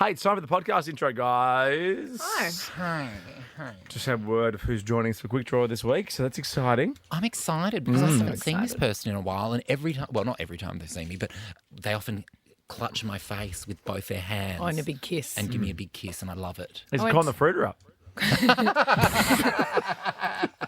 Hey, it's time for the podcast intro, guys. Hi. Just have word of who's joining us for Quick Draw this week, so that's exciting. I'm excited because I haven't seen this person in a while, and every time, well, not every time they see me, but they often clutch my face with both their hands. Oh, and a big kiss. And give me a big kiss, and I love it. Is Con the Fruiter up?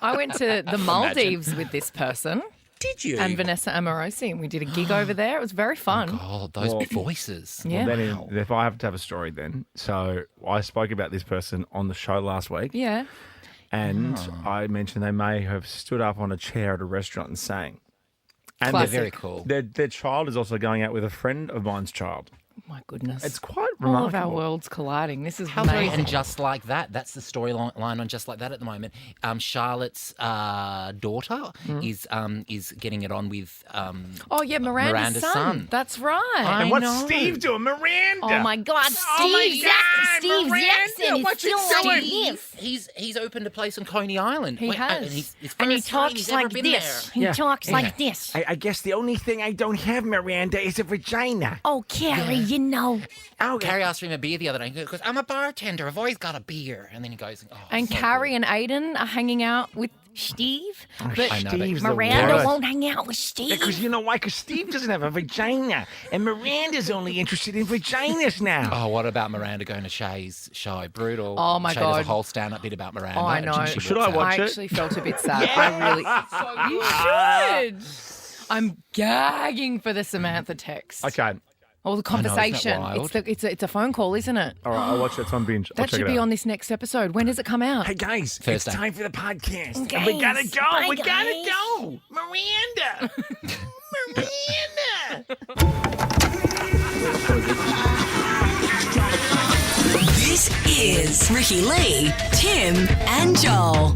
I went to the Maldives with this person. Did you? And Vanessa Amorosi, and we did a gig over there. It was very fun. Oh, those voices. Yeah. Well, then if I have to have a story then. So I spoke about this person on the show last week. Yeah. And I mentioned they may have stood up on a chair at a restaurant and sang. And Classic. They're very cool. Their child is also going out with a friend of mine's child. My goodness. It's quite all remarkable. of our worlds colliding. This is How great, amazing. and Just Like That. That's the storyline on Just Like That at the moment. Charlotte's daughter is getting it on with Oh, yeah, Miranda's son. That's right. And what's know. Steve doing? Miranda! Oh, my God. my God, Steve's Miranda, accent what's is it still doing? Steve. He's opened a place on Coney Island. He has. And it's And he first time talks he's ever like been this. there. He talks like this. I guess the only thing I don't have, Miranda, is a vagina. Oh, Carrie, you know. Oh, Carrie asked for him a beer the other day. He goes, I'm a bartender. I've always got a beer. And then he goes, oh, And so Carrie good. and Aiden are hanging out with Steve. But I know, but Steve's the Miranda worst. won't hang out with Steve. Because you know why? Because Steve doesn't have a vagina. And Miranda's only interested in vaginas now. Oh, what about Miranda going to Shay's show? Brutal. Oh, my Shay does a God. whole stand-up bit about Miranda. Oh, I and know. she Should walks I out. watch I it? actually felt a bit sad. I really. You should. I'm gagging for the Samantha text. Okay. Or the I know, isn't it conversation. wild? It's a phone call, isn't it? All right, I'll watch it. It's on binge. I'll That check should it be out. on this next episode. When does it come out? Hey, guys, Thursday. it's time for the podcast. And Guys, we gotta go. bye, We gotta guys. go. Miranda. Miranda. This is Ricky Lee, Tim, and Joel.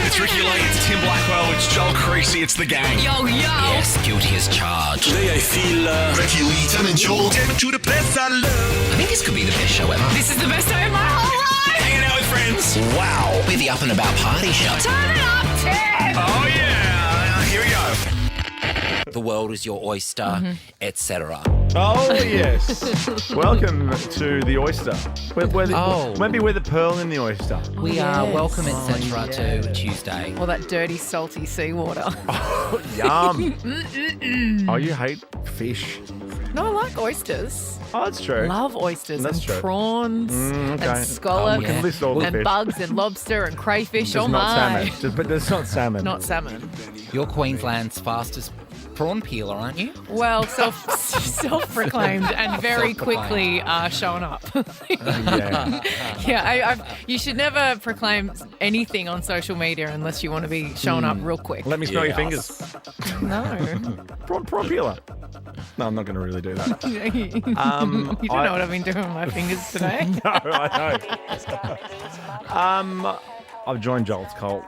It's Ricky Lee, it's Tim Blackwell, it's Joel Creasy, it's the gang. Yo, yo. Yes, guilty as charged. Today I feel Ricky Lee, Tim and Joel, take to the place I love. I think this could be the best show ever. This is the best day of my whole life. Hanging out with friends. Wow. We're the up and about party show. Turn it up, Tim. Oh yeah, here we go. The world is your oyster, etc. Oh, yes. Welcome to the oyster. Maybe we're the pearl in the oyster. We are Yes. welcome, etc. to Tuesday. All that dirty, salty seawater. Yum. Oh, you hate fish. No, I like oysters. Oh, that's true. Love oysters That's and true. prawns okay. and scallops We can list all the and fish. bugs and lobster and crayfish. Just Oh not my. salmon. But there's not salmon. Not salmon. You're Queensland's fastest prawn peeler, aren't you? Well, self-proclaimed and very quickly showing up. Yeah. Yeah, you should never proclaim anything on social media unless you want to be showing up real quick. Let me smell your Yes. fingers. No. Prawn peeler. No, I'm not going to really do that. You don't know what I've been doing with my fingers today. No, I know. I've joined Joel's cult.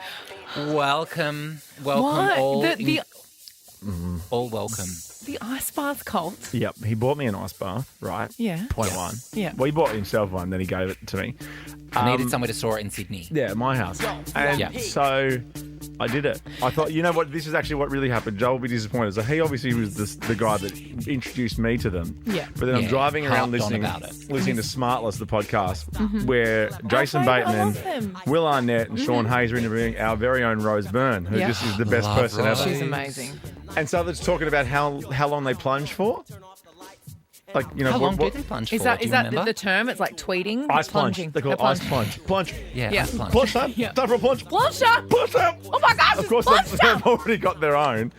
Welcome What? all. The all welcome. the ice bath cult. Yep, he bought me an ice bath, right? Yeah. Point one. Yeah. Well, he bought himself one, then he gave it to me. I needed somewhere to store it in Sydney. Yeah, at my house. And Yeah. so I did it. I thought, you know what, this is actually what really happened. Joel will be disappointed. So he obviously was the guy that introduced me to them. Yeah. But then I'm Yeah, driving around harped on listening about it. to Smartless, the podcast, where Jason favourite, I Bateman, love them. Will Arnett, and Sean Hayes are interviewing our very own Rose Byrne, who Yeah. just is the best Love person Rose. ever. She's amazing. And so it's talking about how long they plunge for. Like, you know, How long what, do they plunge Is for? that Do is you that remember? the term? It's like tweeting. ice plunge. Plunging. They call it The ice plunge. Plunge. Yeah, Yeah. ice plunge. Plunge time. Yeah. Time for a plunge. Plunge up. Plunge time. Oh my gosh, Of course, it's they've plunge already got their own.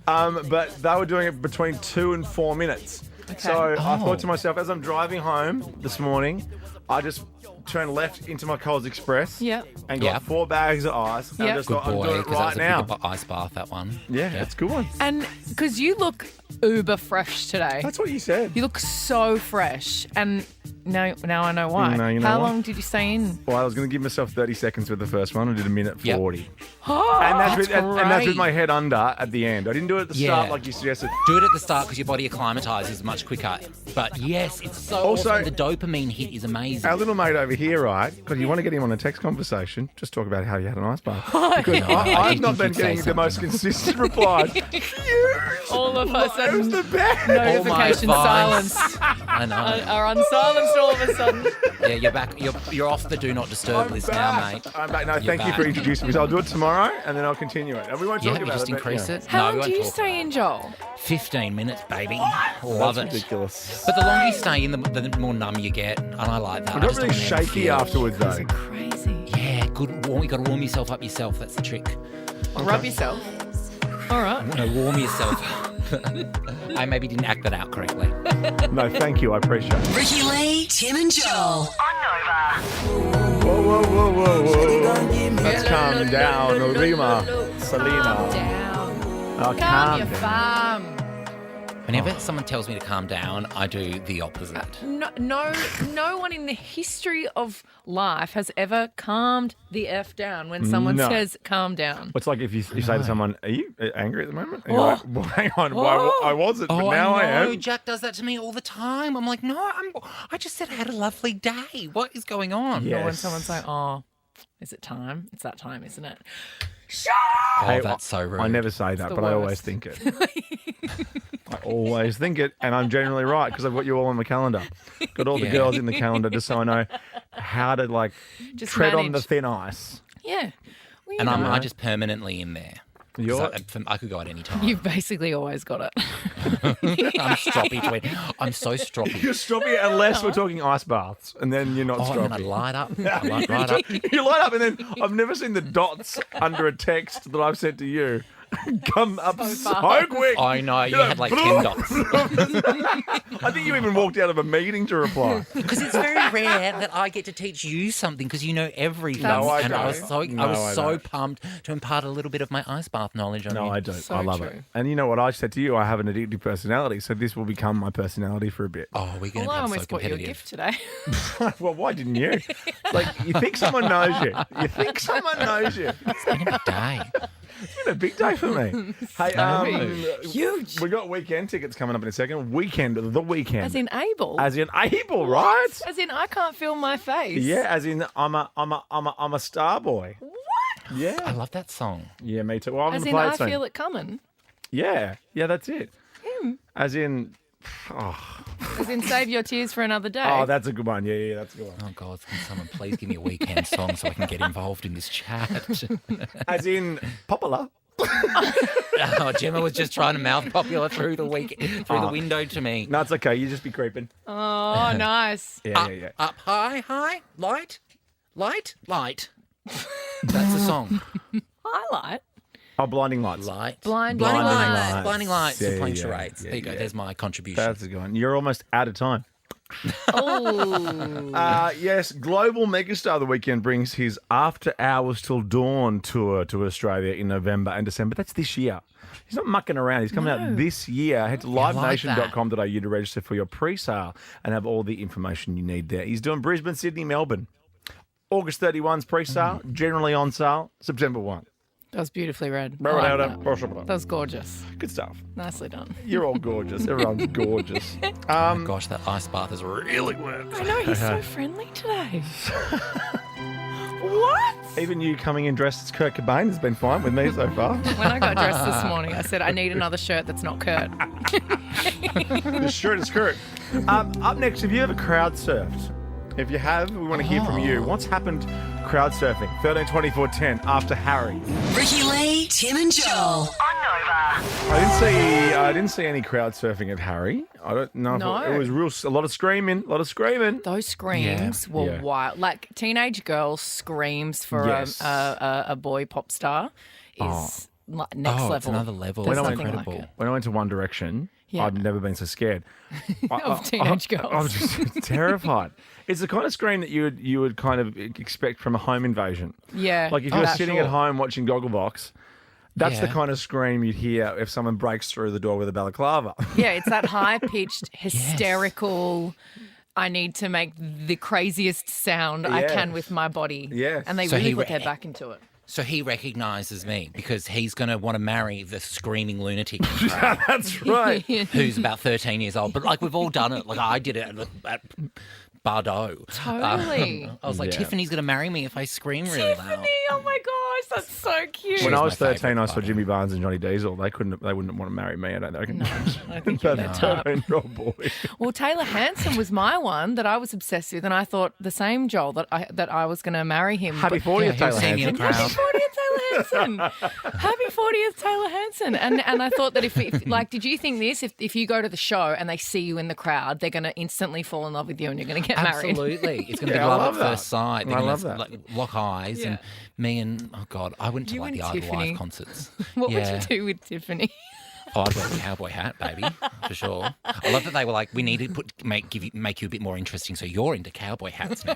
But they were doing it between 2 and 4 minutes. So I thought to myself, as I'm driving home this morning, I just turned left into my Coles Express Yep. and got Yep. 4 bags of ice. And I Yep. just Good thought, I'm boy, doing it because that right was a now. big ice bath, that one. Yeah, it's a good one. And because you look uber fresh today. That's what you said. You look so fresh. And now I know why. Now you know How why. long did you stay in? Well, I was going to give myself 30 seconds with the first one. I did a minute Yep. 40. Oh, And that's with great. my head under at the end. I didn't do it at the start Yeah. like you suggested. Do it at the start because your body acclimatises much quicker. But yes, it's so Also- awesome. The dopamine hit is amazing. Our little mate over here, right? Because you want to get him on a text conversation, just talk about how you had an ice bath. Because I've did not been think you'd say getting the most something. consistent replies. All of us It was and the best. All my notification advice. silence I know. are on silent just all of a sudden. Yeah, you're back. You're off the do not disturb list now, mate. I'm back. No, You're thank you for back. introducing me. So I'll do it tomorrow, and then I'll continue it. And we won't Yeah, talk you about just it. but, increase yeah. it. How no, we long do won't you talk stay in, Joel? about it. 15 minutes, baby. Love That's it. ridiculous. But the longer you stay in, the more numb you get, and I like that. I I got just really don't wanna shaky feel- afterwards, though. Crazy. Yeah, good. You got to warm yourself up yourself. That's the trick. Rub yourself. All right. No, warm yourself. I maybe didn't act that out correctly. No, thank you. I appreciate it. Ricky Lee, Tim and Joel. Whoa, whoa, whoa, whoa, whoa. Let's calm down, Rima, Selena. Down. Oh, Calm your down. farm. Whenever someone tells me to calm down, I do the opposite. No one in the history of life has ever calmed the F down when someone No. says calm down. It's like if you say to someone, "Are you angry at the moment?" And Oh. you're like, well, hang on, I wasn't, but now I know. am. Jack does that to me all the time. I'm like, no, I just said I had a lovely day. What is going on? Yeah. Or when someone's like, oh, is it time? It's that time, isn't it? Oh, Hey, that's so rude. I never say that, the but I always worst. think it. I always think it, and I'm generally right because I've got you all on the calendar. Got all the Yeah. girls in the calendar just so I know how to Just tread on manage. the thin ice. Yeah. Well, you And know, I'm just permanently in there. 'Cause You're- I could go at any time. You've basically always got it. I'm stroppy twin. I'm so stroppy. You're stroppy unless we're talking ice baths, and then you're not Oh, and then I stroppy. light up. I light right up. You light up, and then I've never seen the dots under a text that I've sent to you come up so fast. quick. I know, you You're had like 10 dots. I think you even walked out of a meeting to reply. Because it's very rare that I get to teach you something because you know everything. No, I and I was don't. so No, I was I so don't. pumped to impart a little bit of my ice bath knowledge on No, you. I don't. So I love true. it. And you know what I said to you? I have an addictive personality, so this will become my personality for a bit. Oh, we're going Well, I to become so almost bought you a competitive. gift today. Well, why didn't you? Like, you think someone knows you. You think someone knows you. It's been a big day. It's been a big day for me. Hey, Huge. we got weekend tickets coming up in a second. The weekend. As in able. As in Abel, right? As in I can't feel my face. Yeah, as in I'm a star boy. What? Yeah. I love that song. Yeah, me too. Well, I'm As gonna in play I it soon. feel it coming. Yeah, that's it. As in, As in save your tears for another day. oh, that's a good one. Yeah, that's a good one. Oh, God, can someone please give me a weekend song so I can get involved in this chat? As in popular. Oh, Gemma was just trying to mouth popular through the window to me. No, it's okay. You just be creeping. Oh, nice. Yeah. Up high, light. That's the song. Highlight. Oh, blinding lights. Light. Blinding lights. Blinding lights. Yeah, and playing yeah, charades. yeah, There you go. yeah. There's my contribution. That's a good one. You're almost out of time. Oh. Yes, global megastar the weekend brings his After Hours Till Dawn tour to Australia in November and December. That's this year. He's not mucking around. He's coming out this year. Head to livenation.com.au to register for your pre-sale and have all the information you need there. He's doing Brisbane, Sydney, Melbourne. August 31's pre-sale, generally on sale, September 1. That was beautifully read. I like that. Good That was gorgeous. stuff. Nicely done. You're all gorgeous. Everyone's gorgeous. Oh my gosh, that ice bath has really worked. I know, he's so friendly today. What? Even you coming in dressed as Kurt Cobain has been fine with me so far. When I got dressed this morning, I said, I need another shirt that's not Kurt. The shirt is Kurt. Up next, have you ever crowd surfed? If you have, we want to hear from you. What's happened crowd surfing? 13 24 10 after Harry. Ricky Lee, Tim and Joel. I didn't see any crowd surfing at Harry. I don't know. No. It was a lot of screaming. Those screams were Yeah. wild. Like teenage girls screams for Yes. a boy pop star is like next level. It's another level. There's It's nothing incredible. like it. When I went to One Direction, Yeah. I'd never been so scared. Of teenage girls. I was just terrified. It's the kind of scream that you would kind of expect from a home invasion. Yeah. Like if you were Oh, sitting sure. at home watching Gogglebox, that's the Yeah. kind of scream you'd hear if someone breaks through the door with a balaclava. Yeah, it's that high-pitched, hysterical, I need to make the craziest sound I Yeah. can with my body. Yes. And they So really he put their ra- back into it. So he recognises me because he's going to want to marry the screaming lunatic in the crowd That's right. who's about 13 years old. But like we've all done it. Like I did it at Bardot. Totally. I was like, Yeah. Tiffany's going to marry me if I scream really loud. Tiffany, oh my gosh, that's so cute. When I was my 13, I favourite saw part. Jimmy Barnes and Johnny Diesel. They wouldn't want to marry me. I don't think. I think you're That the type. 13-year-old boy. Well, Taylor Hanson was my one that I was obsessed with, and I thought the same Joel that I was going to marry him. Happy But- 40th, Yeah, Taylor he'll see me in Hanson. the Happy crowd. 40th, Taylor Hanson. Happy 40th, Taylor Hanson. And I thought that if like, did you think this? If you go to the show and they see you in the crowd, they're going to instantly fall in love with you and you're going to get married. Absolutely. It's going to Yeah, be I love love at that. first sight. They're I gonna, love that. Like, lock eyes. And me and, oh, God, I went to You like and the Idol Tiffany. Live concerts. What yeah. would you do with Tiffany? Oh, I'd wear a cowboy hat, baby, for sure. I love that they were like, we need to make you a bit more interesting, so you're into cowboy hats now.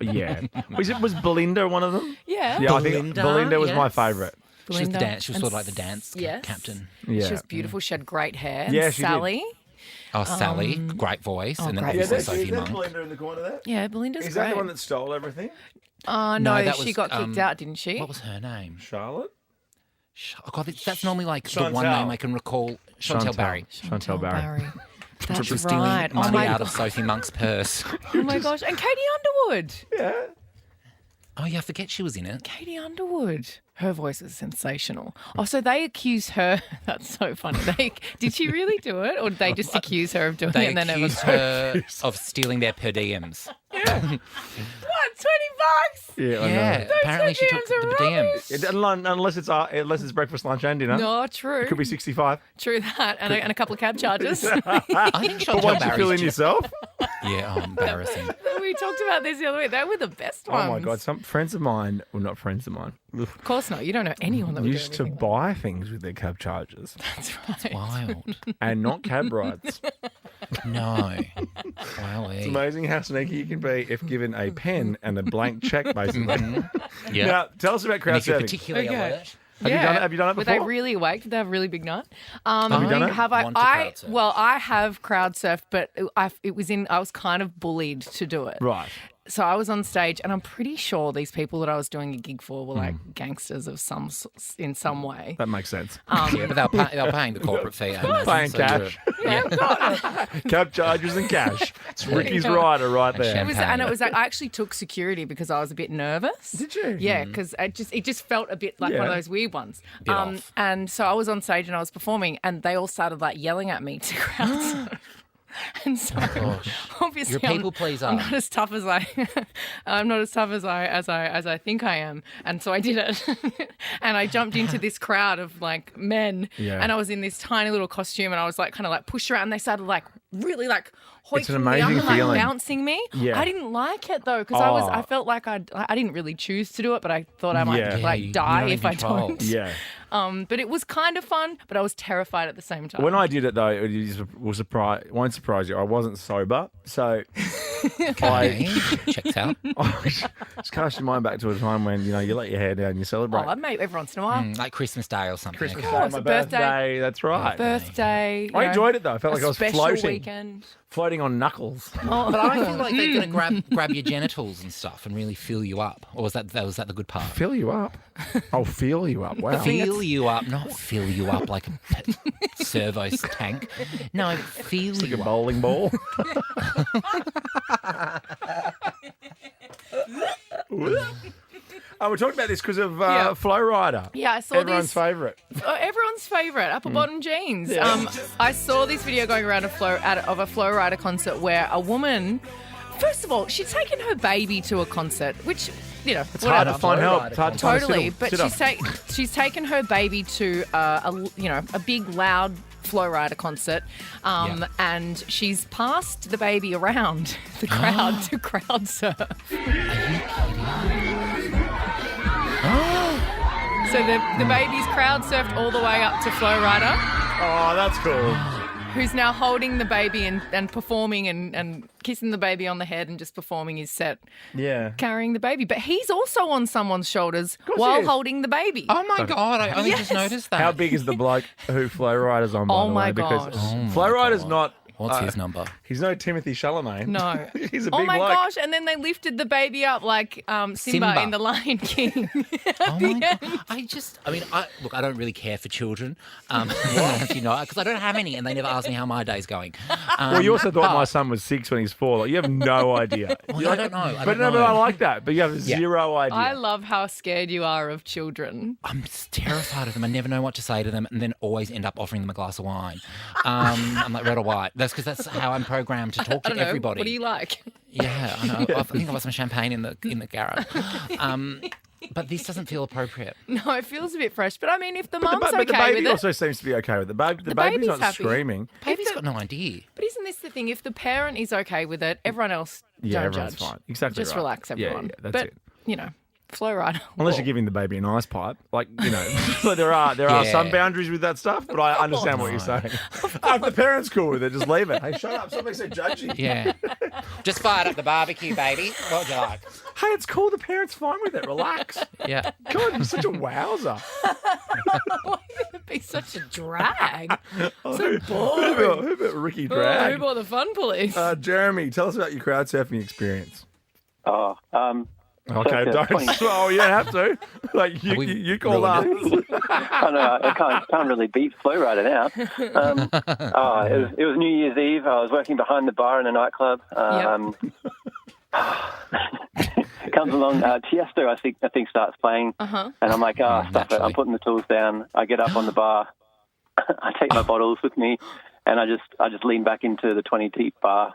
Yeah. Was Belinda one of them? Yeah. Yeah, I think Belinda, Belinda was my yes. favourite. She was the Belinda dance. She was and sort of like the dance yes. captain. Yeah. She was beautiful. She had great hair. And Yeah, she did. Sally. Oh, Sally, great voice, and then great obviously voice. Sophie Monk. Belinda in the corner there? Yeah, Belinda's Is great. that the one that stole everything? Oh, No, no, that she was, got kicked out, didn't she? What was her name? Charlotte? Oh, God, that's normally like the one Chantel. name I can recall. Chantel Barry. Chantel Barry. That's She was stealing right. money oh my out God. of Sophie Monk's purse. Oh my gosh. And Katie Underwood. Yeah. Oh, yeah, I forget she was in it. Katie Underwood. Her voice is sensational. Oh, so they accuse her. That's so funny. Did she really do it, or did they just accuse her of doing They it and then never? accused her of stealing their per diems. What? $20? Yeah, I Yeah, know. apparently she took per diems the are per diems. Unless it's breakfast, lunch, and dinner. No, true. It could be 65. True that, and a couple of cab charges. I think But Chantel once you fill in Barry's yourself, Yeah, oh, embarrassing. We talked about this the other week. They were the best ones. oh my God, some friends of mine, well, not friends of mine, Of course not. You don't know anyone that would used do to anything buy things with their cab charges That's right. Wild. and not cab rides. No. It's Wowee. amazing how sneaky you can be if given a pen and a blank check, basically. Yeah. Now, tell us about And crowd if you're serving. particularly Okay. alert. Have you done it Were before? they really awake? Did they have a really big night? Have you done it? Have I? Want to crowd surf. Well, I have crowd surfed, but I was kind of bullied to do it. Right. So I was on stage, and I'm pretty sure these people that I was doing a gig for were Hmm. like gangsters of in some way. That makes sense. Yeah, but they were paying the corporate fee. I imagine, Paying so cash. Cab charges and cash. It's Ricky's rider right there. champagne. It was. I actually took security because I was a bit nervous. Did you? Yeah, because it just felt a bit like one Yeah. of those weird ones. Bit off. And so I was on stage and I was performing, and they all started like yelling at me to crowd surf. And so obviously You're a people pleaser. I'm not as tough as I think I am. And so I did it. And I jumped into this crowd of like men. Yeah. And I was in this tiny little costume, and I was like kind of like pushed around, and they started like really like It's an hoiking me up amazing and like feeling. bouncing me. Yeah. I didn't like it though, because Oh. I felt like I didn't really choose to do it, but I thought I might Yeah. Yeah, like you're die not in if I control. don't. Yeah. But it was kind of fun, but I was terrified at the same time. When I did it though, it won't surprise you. I wasn't sober, so Okay. Checks out. just cast your mind back to a time when you let your hair down, and you celebrate. Oh, maybe every once in a while. Like Christmas Day or something. Christmas okay. Day, It's my a birthday. birthday. That's right. Birthday. you I know, enjoyed it though. I felt a like I was special floating, weekend. floating on knuckles. But I feel like they're going to grab your genitals and stuff and really fill you up. Or was that the good part? Fill you up. I'll feel you up. Wow. Feel you up, not fill you up like a servo tank. No, feel Like you a up. bowling ball. Oh, we talked about this because of Yeah. Flo Rida. Yeah, I saw Everyone's this. favourite. Everyone's favourite, upper bottom jeans. Yeah. I saw this video going around of a Flo Rida concert where a woman, first of all, she'd taken her baby to a concert, which, It's hard to find help. It's hard to find a Totally, sitter. but she's taken her baby to a big loud Flo Rida concert, and she's passed the baby around the crowd to crowd surf. So the baby's crowd surfed all the way up to Flo Rida, Oh, that's cool. who's now holding the baby and performing and kissing the baby on the head and just performing his set, Yeah. carrying the baby. But he's also on someone's shoulders course he while is. holding the baby. Oh my God, I just noticed that. How big is the bloke who Flo Rida's on, by Oh the my way? Because gosh. Flo Rida's not What's his number? He's no Timothy Chalamet. No. He's a big Oh my bloke. gosh! And then they lifted the baby up like Simba in The Lion King. Oh my God. I don't really care for children. If you know, because I don't have any, and they never ask me how my day's going. Well, you also thought my son was 6 when he's 4. Like, you have no idea. Well, I don't know. But I like that. But you have zero idea. I love how scared you are of children. I'm terrified of them. I never know what to say to them, and then always end up offering them a glass of wine. I'm like, red or white. That's because that's how I'm programmed to talk I to don't know. everybody. What do you like? Yeah, I know. I think I've got some champagne in the garage. But this doesn't feel appropriate. No, it feels a bit fresh. But I mean, if the mum's but okay the baby with it, also seems to be okay with it. The baby's baby's not happy. screaming. Baby's got no idea. but isn't this the thing? If the parent is okay with it, everyone else Yeah, don't everyone's judge. fine. Exactly Just right. relax, everyone. Yeah, that's but it. you know, Flo Rida. Unless you're giving the baby an ice pipe, like so there are Yeah. some boundaries with that stuff. But I understand what you're saying. If the parent's cool with it, just leave it. Hey, shut up! Stop being so judgy. Yeah. Just fired up the barbecue, baby. What would you like? Hey, it's cool. The parent's fine with it. Relax. Yeah. God, you're such a wowzer. Why would it be such a drag? So Who about Ricky who Drag? bought the fun police? Jeremy, tell us about your crowd surfing experience. Okay, circa don't. 20 Oh, you don't have to. Like you call us. I know, I can't really beat Flo Rida now. It was New Year's Eve. I was working behind the bar in a nightclub. Comes along, Tiesto, I think starts playing, and I'm like, stuff it. Naturally. I'm putting the tools down. I get up on the bar. I take my bottles with me, and I just lean back into the 20 deep bar.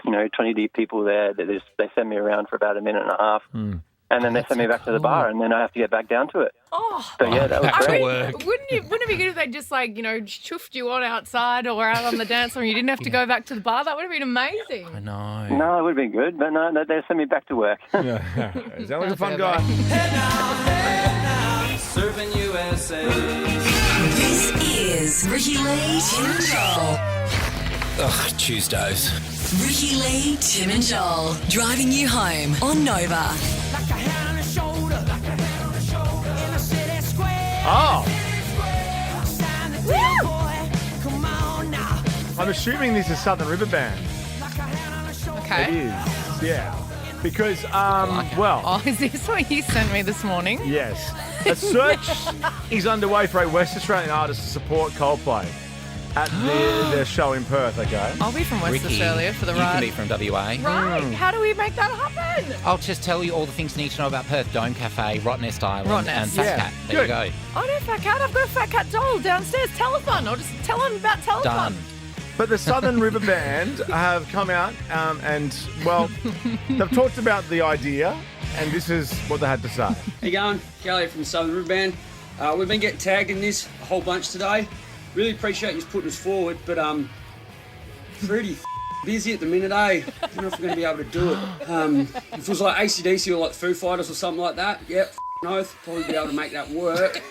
20 deep people there. They send me around for about a minute and a half. And then they send me back to the bar, and then I have to get back down to it. So yeah, that was back to great. work. Wouldn't it be good if they just chuffed you on outside or out on the dance floor and you didn't have to go back to the bar? That would have been amazing. I know. No, it would have been good, but no, they sent me back to work. Yeah. Sounds like a fun guy. Serving USA. This is Ricky Lee, Tim and Joel. Ugh, Tuesdays. Ricky Lee, Tim and Joel. Driving you home on Nova. Oh. I'm assuming this is Southern River Band. It Okay. is. Yeah. Because, Oh, is this what you sent me this morning? yes. A search is underway for a West Australian artist to support Coldplay at their show in Perth, okay? I'll be from West Ricky, Australia for the you ride. can be from WA. Right. How do we make that happen? I'll just tell you all the things you need to know about Perth, Dome Cafe, Rottnest Island, Rottnest. and Fat Yeah. Cat. There Good. you go. I know Fat Cat. I've got a Fat Cat doll downstairs. Telethon. I'll just tell him about Telethon. Done. But the Southern River Band have come out and, well, they've talked about the idea, and this is what they had to say. How you going? Kelly from Southern River Band. We've been getting tagged in this a whole bunch today. Really appreciate you putting us forward, but pretty busy at the minute, eh? Don't know if we're going to be able to do it. If it was like AC/DC or like Foo Fighters or something like that, yep, oath, probably be able to make that work.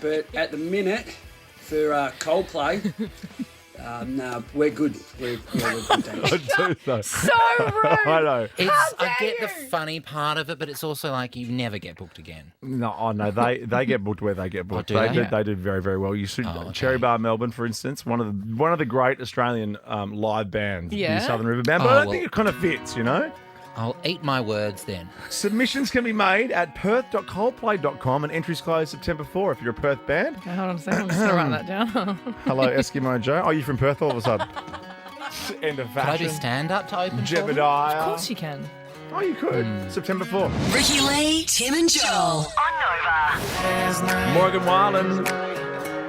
But at the minute, for Coldplay, no, we're good. We're good, thanks. So rude. I know. I get dare the you? funny part of it, but it's also like you never get booked again. No, they get booked where they get booked. do they? They do very, very well. You should okay. Cherry Bar Melbourne, for instance, one of the great Australian live bands, Yeah? the Southern River Band. But Oh, I don't think it kind of fits, you know. I'll eat my words then. Submissions can be made at perth.coldplay.com and entries close September 4 if you're a Perth band. Okay, hold on a second. I'm just going to write that down. Hello, Eskimo Joe. Oh, you from Perth all of a sudden? End of Could I do fashion. stand up to open for them? Jebediah. Of course you can. Oh, you could. September 4. Ricky Lee, Tim and Joel. Morgan Wallen.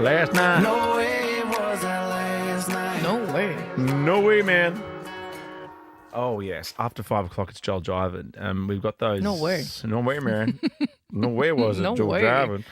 Last night. No way it wasn't last night. No way. No way, man. Oh, yes. After 5 o'clock, it's Joel Jivin. We've got those. No way. No way, man. No way was it, No Joel way. Jivin.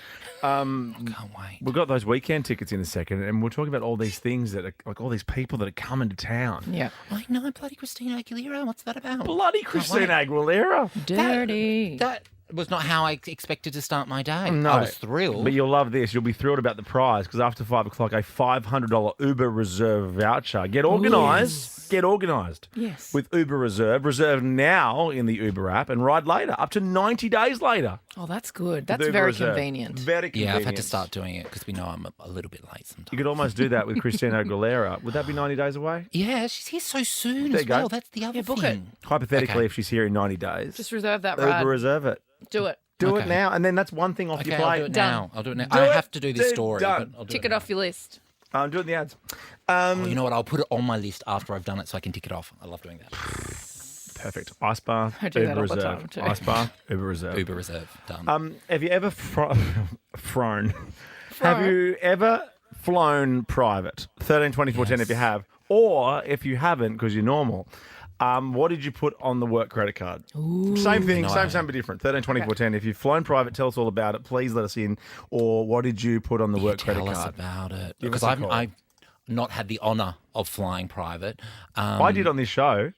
Can't wait. We've got those weekend tickets in a second, and we're talking about all these things that are, like all these people that are coming to town. Yeah. I know, bloody Christina Aguilera. What's that about? Bloody Christina Aguilera. Dirty. That was not how I expected to start my day. No. I was thrilled. But you'll love this. You'll be thrilled about the prize because after 5 o'clock, a $500 Uber Reserve voucher. Get organised. Get organised. Yes. With Uber Reserve. Reserve now in the Uber app and ride later, up to 90 days later. Oh, that's good. That's Uber very Reserve. convenient. Very convenient. Yeah, I've had to start doing it because we know I'm a little bit late sometimes. You could almost do that with Christina Aguilera. Would that be 90 days away? Yeah, she's here so soon There as you go. well. That's the other book thing. Hypothetically, Okay. if she's here in 90 days, Just reserve that Uber ride. Reserve it. Do it. Do it Okay. now, and then that's one thing off Okay, your I'll plate. do it Done. now. I'll do it now. Do I it. have to do this Dude, story. done. But I'll do Tick it it now. off your list. I'm doing the ads. Oh, you know what? I'll put it on my list after I've done it so I can tick it off. I love doing that. Perfect. Ice bar, I do Uber that all the Reserve. time too. Ice bar, Uber Reserve. Uber Reserve. Done. Have you ever flown? Have you ever flown private? 13, 24, 10 if you have. Or if you haven't, because you're normal, what did you put on the work credit card? Same thing, same but different. 13, 24, 10. If you've flown private, tell us all about it. Please let us in. Or what did you put on the work credit Tell us card? about it. Give Because us a call. I've not had the honour of flying private. I did on this show.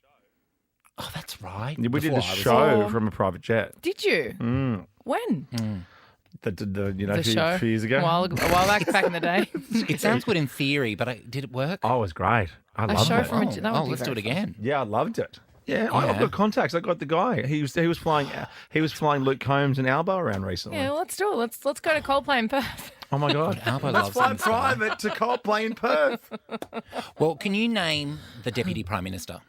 Oh, that's right. We did Before the I was- show from a private jet. Did you? When? A show? few years ago. A while back in the day. It sounds good in theory, but did it work? Oh, it was great. I loved show it. from a- that would be let's do very it again. Yeah, I loved it. Yeah, I've Yeah. got contacts. I got the guy. He was flying Luke Combs and Albo around recently. Yeah, well, let's do it. Let's go to Coldplay in Perth. Oh my god. Albo Let's loves fly them, so. private to Coldplay in Perth. Well, can you name the Deputy Prime Minister?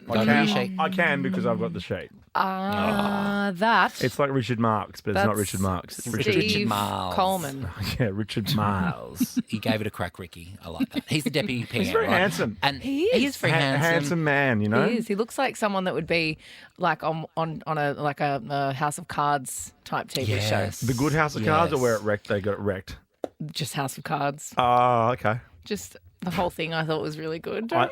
I can because I've got the sheet. That. It's like Richard Marx, but it's not That's Richard Marx. It's Steve Richard Miles. Coleman. Yeah, Richard Miles. He gave it a crack, Ricky. I like that. He's the deputy PM. He's very right? handsome. And He is. very handsome. Handsome man, you know. He is. He looks like someone that would be like on a House of Cards type TV Yes. show. The Good House of Cards, or Yes. where it wrecked, they got it wrecked. Just House of Cards. Oh, okay. Just the whole thing I thought was really good. I-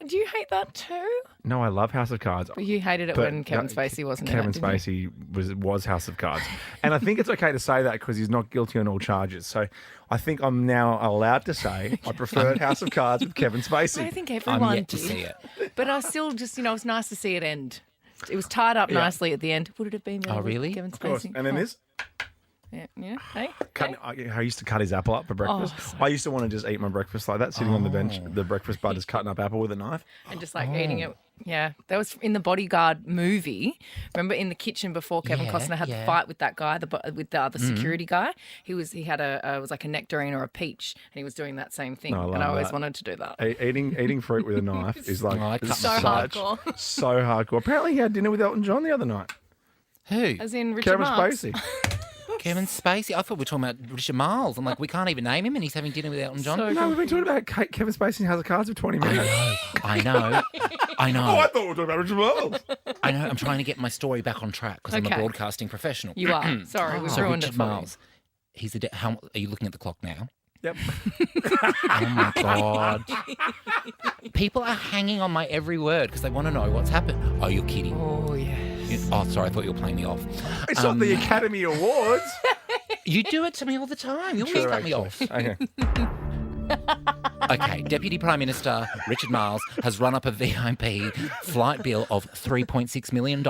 Do you hate that too? No, I love House of Cards. But you hated it But when Kevin Spacey wasn't Kevin in it, didn't you? Spacey was House of Cards. And I think it's okay to say that because he's not guilty on all charges. So I think I'm now allowed to say I preferred House of Cards with Kevin Spacey. I think I'm everyone yet to did. see it. But I still just, it was nice to see it end. It was tied up nicely at the end. Would it have been? Oh, really? Kevin Spacey. Of course. And then this. Yeah. Hey. I used to cut his apple up for breakfast. so- I used to want to just eat my breakfast like that, sitting on the bench, the breakfast bar, just cutting up apple with a knife. And just like eating it. Yeah, that was in the Bodyguard movie. Remember in the kitchen before Kevin Yeah, Costner had the yeah. fight with that guy, with the other security guy. He had it was like a nectarine or a peach, and he was doing that same thing. I love and I always that. wanted to do that. Eating fruit with a knife is like Oh, I cut So myself. hardcore. so hardcore. Apparently, he had dinner with Elton John the other night. Who? As in Richard Kevin Marx. Spacey. Kevin Spacey. I thought we were talking about Richard Miles. I'm like, we can't even name him, and he's having dinner with Elton John. So No, we've been talking about Kevin Spacey and House of Cards for 20 minutes. I know. I know. Oh, I thought we were talking about Richard Miles. I know. I'm trying to get my story back on track because I'm a Okay. broadcasting professional. You are. Sorry, we've So ruined Richard it for you. Miles. He's a. How are you looking at the clock now? Yep. Oh my god! People are hanging on my every word because they want to know what's happened. Oh, you're kidding. Oh, yeah. Oh, sorry. I thought you were playing me off. It's not the Academy Awards. You do it to me all the time. You always cut me off. Okay. Okay, Deputy Prime Minister Richard Miles has run up a VIP flight bill of $3.6 million.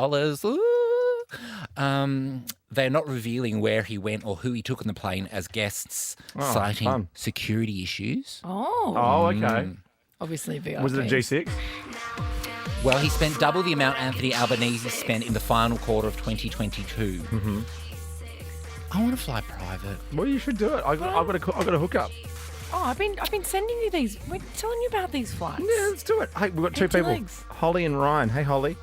Ooh. They're not revealing where he went or who he took on the plane as guests, citing fun. security issues. Oh, Oh, okay. obviously VIP. Was it a G6? Well, he spent double the amount Anthony Albanese spent in the final quarter of 2022. Mm-hmm. I want to fly private. Well, you should do it. I've got a hookup. Oh, I've been sending you these. We're telling you about these flights. Yeah, let's do it. Hey, we've got two Empty people, legs. Holly and Ryan. Hey, Holly.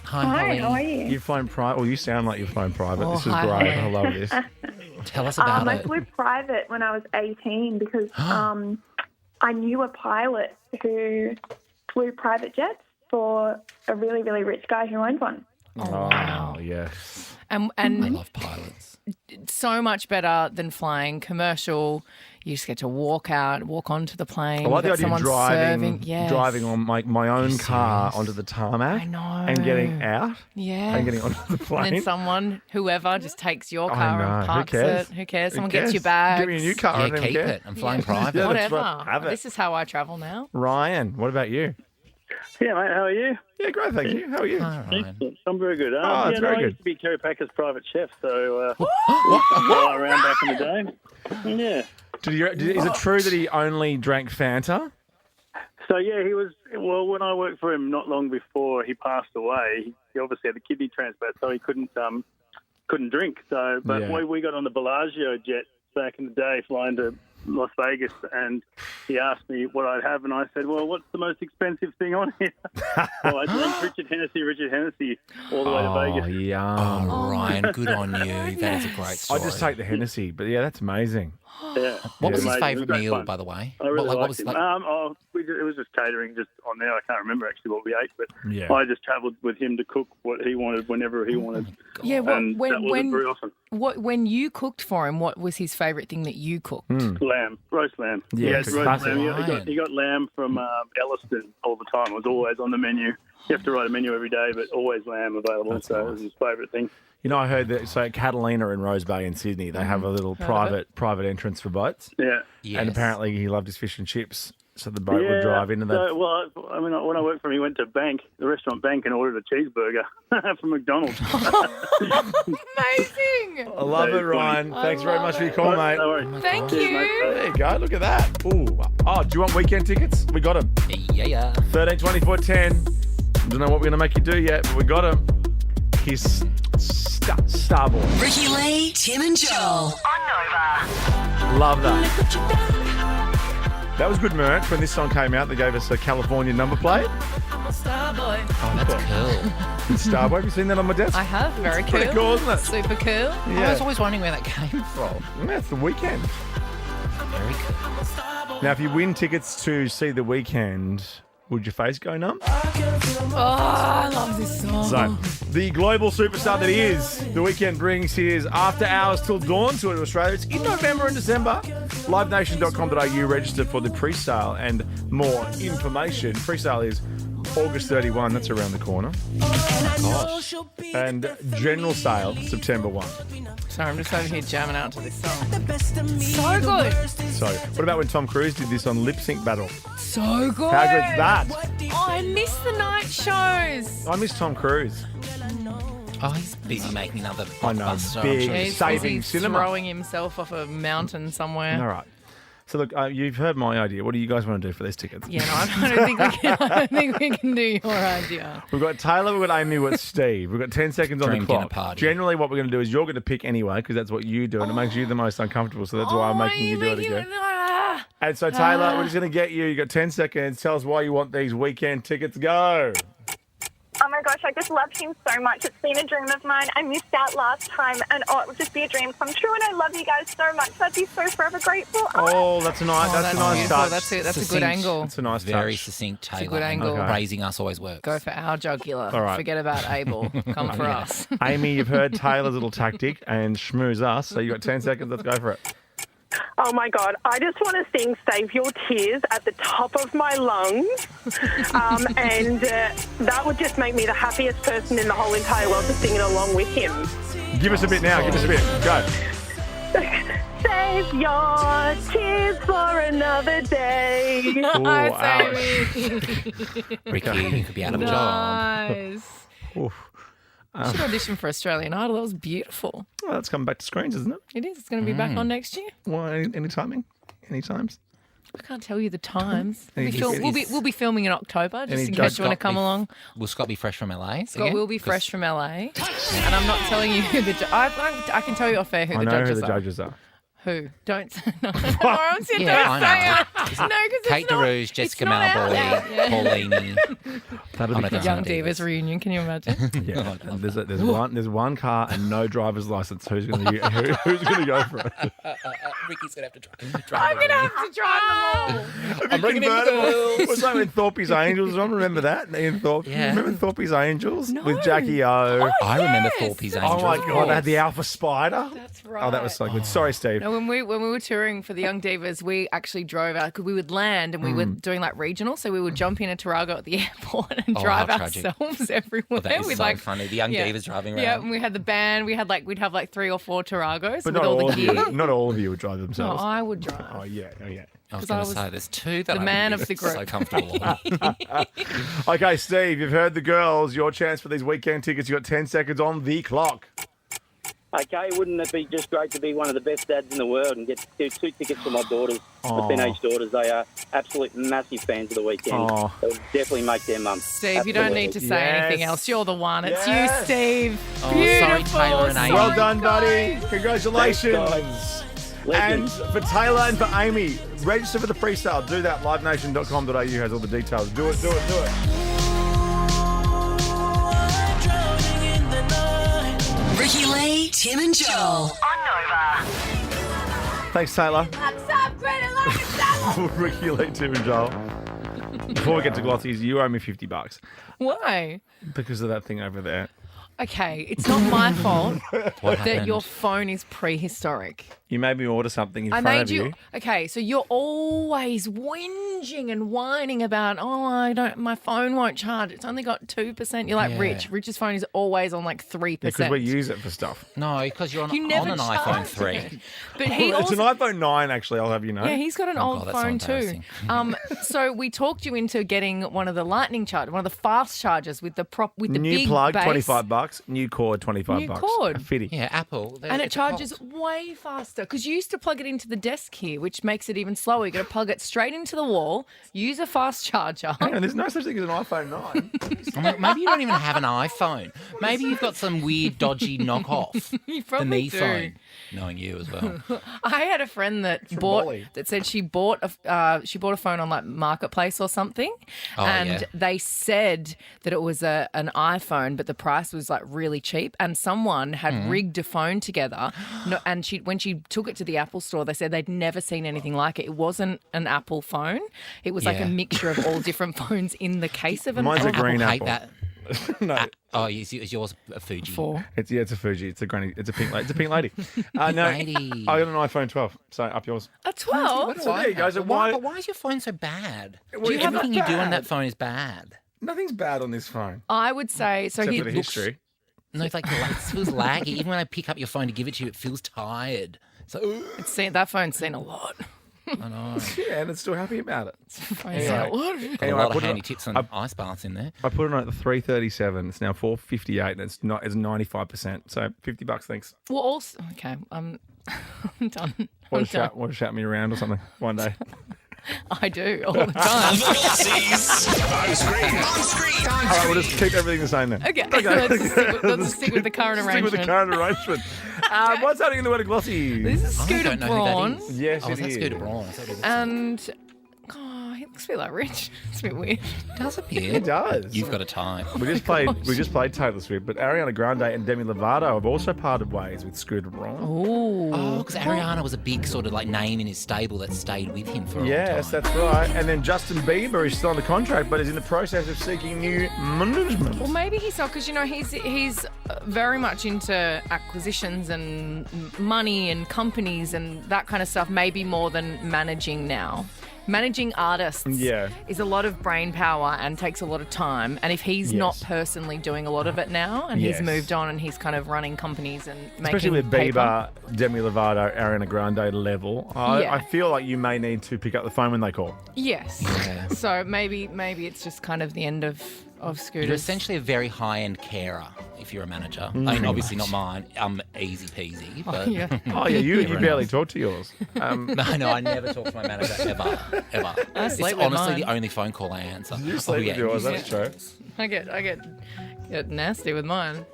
Hi, Hi, Holly. how are you? You've flown private. Well, you sound like you've flown private. Oh, This is hi, great. Holly. I love this. Tell us about I it. flew private when I was 18 because I knew a pilot who flew private jets for a really, really rich guy who owned one. Oh, wow. Yes. And I love pilots. so much better than flying commercial. You just get to walk onto the plane. I like the that idea of someone's driving, serving. Yes. driving on my own car serious? onto the tarmac. I know. And getting out. Yeah. And getting onto the plane. And then someone, whoever, just takes your I car know. and Who parks cares? it. Who cares? Who Someone cares? gets your bags. Give me a new car. I Yeah, don't even keep care. it. I'm flying private. Yeah, that's Whatever. right. Have it. This is how I travel now. Ryan, what about you? Yeah, mate, how are you? Yeah, great, thank you. How are you? Hi, Ryan. Excellent. I'm very good. that's very I good. used to be Kerry Packer's private chef, so fly around back in the day. Yeah. Is it true that he only drank Fanta? So, yeah, he was, well, when I worked for him not long before he passed away, he obviously had a kidney transplant, so he couldn't drink. So, but Yeah. we got on the Bellagio jet back in the day, flying to Las Vegas, and he asked me what I'd have, and I said, well, what's the most expensive thing on here? So I drank Richard Hennessy all the way to Vegas. Yum. Oh, Ryan, good on you. That is a great I story. just take the Hennessy, but yeah, that's amazing. Yeah. What was his Amazing. favourite It was great meal, fun. by the way? I really what liked was it. like? It was just catering just on there. I can't remember actually what we ate, but Yeah. I just travelled with him to cook what he wanted whenever he wanted. Yeah, And that wasn't very often. when you cooked for him, what was his favourite thing that you cooked? Lamb, roast lamb. Yeah, He had it's roast classic. lamb. He got lamb from Elliston all the time. It was always on the menu. You have to write a menu every day, but always lamb available. That's so nice. it was his favourite thing. You know, I heard that. So Catalina in Rose Bay in Sydney, they have a little private entrance for boats. Yeah. Yes. And apparently he loved his fish and chips, so the boat would drive in and they. So, well, I mean, when I worked for him, he went to the restaurant Bank, and ordered a cheeseburger from McDonald's. Amazing! I love it, Ryan. Thanks very much for your call, mate. No worries. Thank Cheers, you. mate. There you go. Look at that. Ooh. Oh, do you want weekend tickets? We got them. Yeah. 13, 24, 10. Don't know what we're going to make you do yet, but we got him. He's Starboy. Ricky Lee, Tim and Joel. On Nova. Love that. That was good merch. When this song came out, they gave us a California number plate. Starboy. Oh, that's cool. Starboy. Have you seen that on my desk? I have. Very cool. Pretty cool, isn't it? Super cool. Yeah. I was always wondering where that came from. Yeah, it's the weekend. Very cool. Now, if you win tickets to see the weekend, would your face go numb? Oh, I love this song. So, the global superstar that he is, the weekend brings his After Hours Till Dawn tour to Australia. It's in November and December. LiveNation.com.au, register for the pre-sale and more information. Pre-sale is August 31, that's around the corner. Gosh. And general sale, September 1. Sorry, I'm just over here jamming out to this song. So good. So, what about when Tom Cruise did this on Lip Sync Battle? So good. How good's that? Oh, I miss the night shows. I miss Tom Cruise. Oh, he's busy making another I know, blockbuster. big. He's Saving busy cinema. throwing himself off a mountain somewhere. All right. So, look, you've heard my idea. What do you guys want to do for these tickets? Yeah, no, I don't think we can do your idea. We've got Taylor, we've got Amy, we've got Steve. We've got 10 seconds on Dream the dinner clock. party. Generally, what we're going to do is you're going to pick anyway, because that's what you do, and it makes you the most uncomfortable, so that's why I'm making you do it again. And so, Taylor, we're just going to get you. You've got 10 seconds. Tell us why you want these weekend tickets. Go. Oh my gosh, I just love him so much. It's been a dream of mine. I missed out last time, and it would just be a dream come true. And I love you guys so much. I'd be so forever grateful. Oh, that's a nice, that's a nice beautiful. touch. That's a good Succinct. angle. That's a nice Very touch. succinct, Taylor. a good angle. Okay. Praising us always works. Go for our jugular. All right. Forget about Abel. Come for us. Amy, you've heard Taylor's little tactic and schmooze us, so you've got 10 seconds. Let's go for it. Oh my God, I just want to sing Save Your Tears at the top of my lungs. And that would just make me the happiest person in the whole entire world to sing it along with him. Give us a bit now. Give us a bit. Go. Save your tears for another day. Ooh, ouch. Ricky, you could be out of a job. Nice. Oof. You should audition for Australian Idol. That was beautiful. Well, that's coming back to screens, isn't it? It is. It's going to be back on next year. Well, any timing? Any times? I can't tell you the times. Any- We'll be filming in October, just Any in case you want to Scott come be- along. Will Scott be fresh from LA? Scott will be fresh from LA. And I'm not telling you who the I can tell you off air who I the know judges who the are. judges are. Who? Don't say no. Lawrence, you Yeah, don't I say it. No, because Kate DeRouge, Jessica Malboy, Paulini. That'll Oh, be no, fun. that's Young not Divas reunion. Can you imagine? Yeah, there's one car and no driver's license. Who's going to go for it? Ricky's going to have to drive. I'm going to have to drive them all. I'm bringing in the girls. Was that in Thorpe's Angels? I remember that. Ian Thorpe. Yeah. Remember Thorpe's Angels No. with Jackie O? I remember yes. Thorpe's Oh Angels. my God! They had the Alpha Spider. That's right. Oh, that was so good. Sorry, Steve. No, when we were touring for the Young Divas, we actually drove out because we would land and we were doing like regional, so we would jump in a Tarago at the airport and Oh, drive how tragic. ourselves everywhere. Oh, that is with so like funny. The Young Divas driving around. Yeah, and we had the band. We'd have like 3 or 4 Taragos But with not all all the of gear. you. Not all of you would drive No, themselves. I would drive. Oh yeah. Oh yeah. I was 'Cause going to say, there's two that the I man would of be the group. so comfortable on. Okay, Steve, you've heard the girls. Your chance for these weekend tickets. You've got 10 seconds on the clock. Okay, wouldn't it be just great to be one of the best dads in the world and get two tickets for my daughters, Aw. my teenage daughters? They are absolute massive fans of the weekend. Aw. They'll definitely make their mum. Steve, you don't need to say anything else. You're the one. It's you, Steve. Oh, Beautiful. sorry, Taylor and Amy. Well done, buddy. Congratulations. Thanks, And Legends. for Taylor and for Amy, register for the freestyle. Do that. livenation.com.au has all the details. Do it. Ricky Lee, Tim and Joel. On Nova. Thanks, Taylor. What's up, credit like a salad? Ricky, Lee, Tim and Joel. Before we get to Glossys, you owe me $50 Why? because of that thing over there. Okay, it's not my fault that happened? your phone is prehistoric. You made me order something in I front made of you. you. Okay, so you're always whinging and whining about, my phone won't charge. It's only got 2%. You're like, Yeah. Rich. Rich's phone is always on like 3%. Because we use it for stuff. No, because you're on, You never on an charge iPhone it. 3. But he It's also. an iPhone 9, actually, I'll have you know. Yeah, he's got an Oh, old God, that's so phone too. embarrassing. So we talked you into getting one of the lightning chargers, one of the fast chargers with the New big plug, base. $25. New cord, $25. New cord. A fitty. Yeah, Apple. And it charges way faster because you used to plug it into the desk here, which makes it even slower. You got to plug it straight into the wall, use a fast charger. Hang on, there's no such thing as an iPhone 9. Maybe you don't even have an iPhone. Maybe you've got some weird, dodgy knockoff. You The probably me do. phone. Knowing you as well. I had a friend that said she bought a phone on like Marketplace or something, Oh, and yeah. they said that it was an iPhone, but the price was like really cheap, and someone had rigged a phone together. And when she took it to the Apple store, they said they'd never seen anything like it. It wasn't an Apple phone; it was like a Yeah. mixture of all different phones in the case of an Mine's a Apple. green Hate apple. that. No. Is yours a Fuji? It's a Fuji. It's a granny. It's a pink lady. It's a pink lady. No, lady. I got an iPhone 12. So up yours. A 12? So there you go. So But why is your phone so bad? Well, it's not Everything you do on bad. that phone is bad. Nothing's bad on this phone. I would say so. Except He for the history. No, it's like it feels laggy. Even when I pick up your phone to give it to you, it feels tired. So that phone's seen a lot. I know. Yeah, and it's still happy about it. Phone's seen a lot. Got a lot of handy tips on ice baths in there. I put it on at the 337. It's now 458, and it's 95%. So $50, thanks. Well, also, okay, I'm done. Want to shout me around or something one day? I do all the time. All right, we'll just keep everything the same then. Okay, let's stick with the current Stick arrangement. with the current arrangement. What's happening in the world of Glossy? This is I Scooter don't know who that Braun, is. Yes, Oh, it is that is. Scooter Braun? Is that who this is? and he looks a bit like Rich. It's a bit weird. Does it, Pierre? It does. You've got a type. We just played Taylor Swift, but Ariana Grande and Demi Lovato have also parted ways with Scooter Braun. Oh, because Ariana was a big sort of like name in his stable that stayed with him for a long time. Yes, that's right. And then Justin Bieber is still on the contract, but is in the process of seeking new management. Well, maybe he's not because he's very much into acquisitions and money and companies and that kind of stuff. Maybe more than managing now. Managing artists is a lot of brain power and takes a lot of time. And if he's not personally doing a lot of it now and he's moved on and he's kind of running companies and making Especially with paper. Bieber, Demi Lovato, Ariana Grande level, I feel like you may need to pick up the phone when they call. Yes. Yeah. So maybe it's just kind of the end of Scooter. You're essentially a very high-end carer if you're a manager. I mean, obviously not mine. I'm easy peasy, but yeah. Oh, yeah, you everyone barely else. talk to yours. No, I never talk to my manager ever. I It's sleep with honestly mine. the only phone call I answer. You sleep with yours, that's true. I get nasty with mine.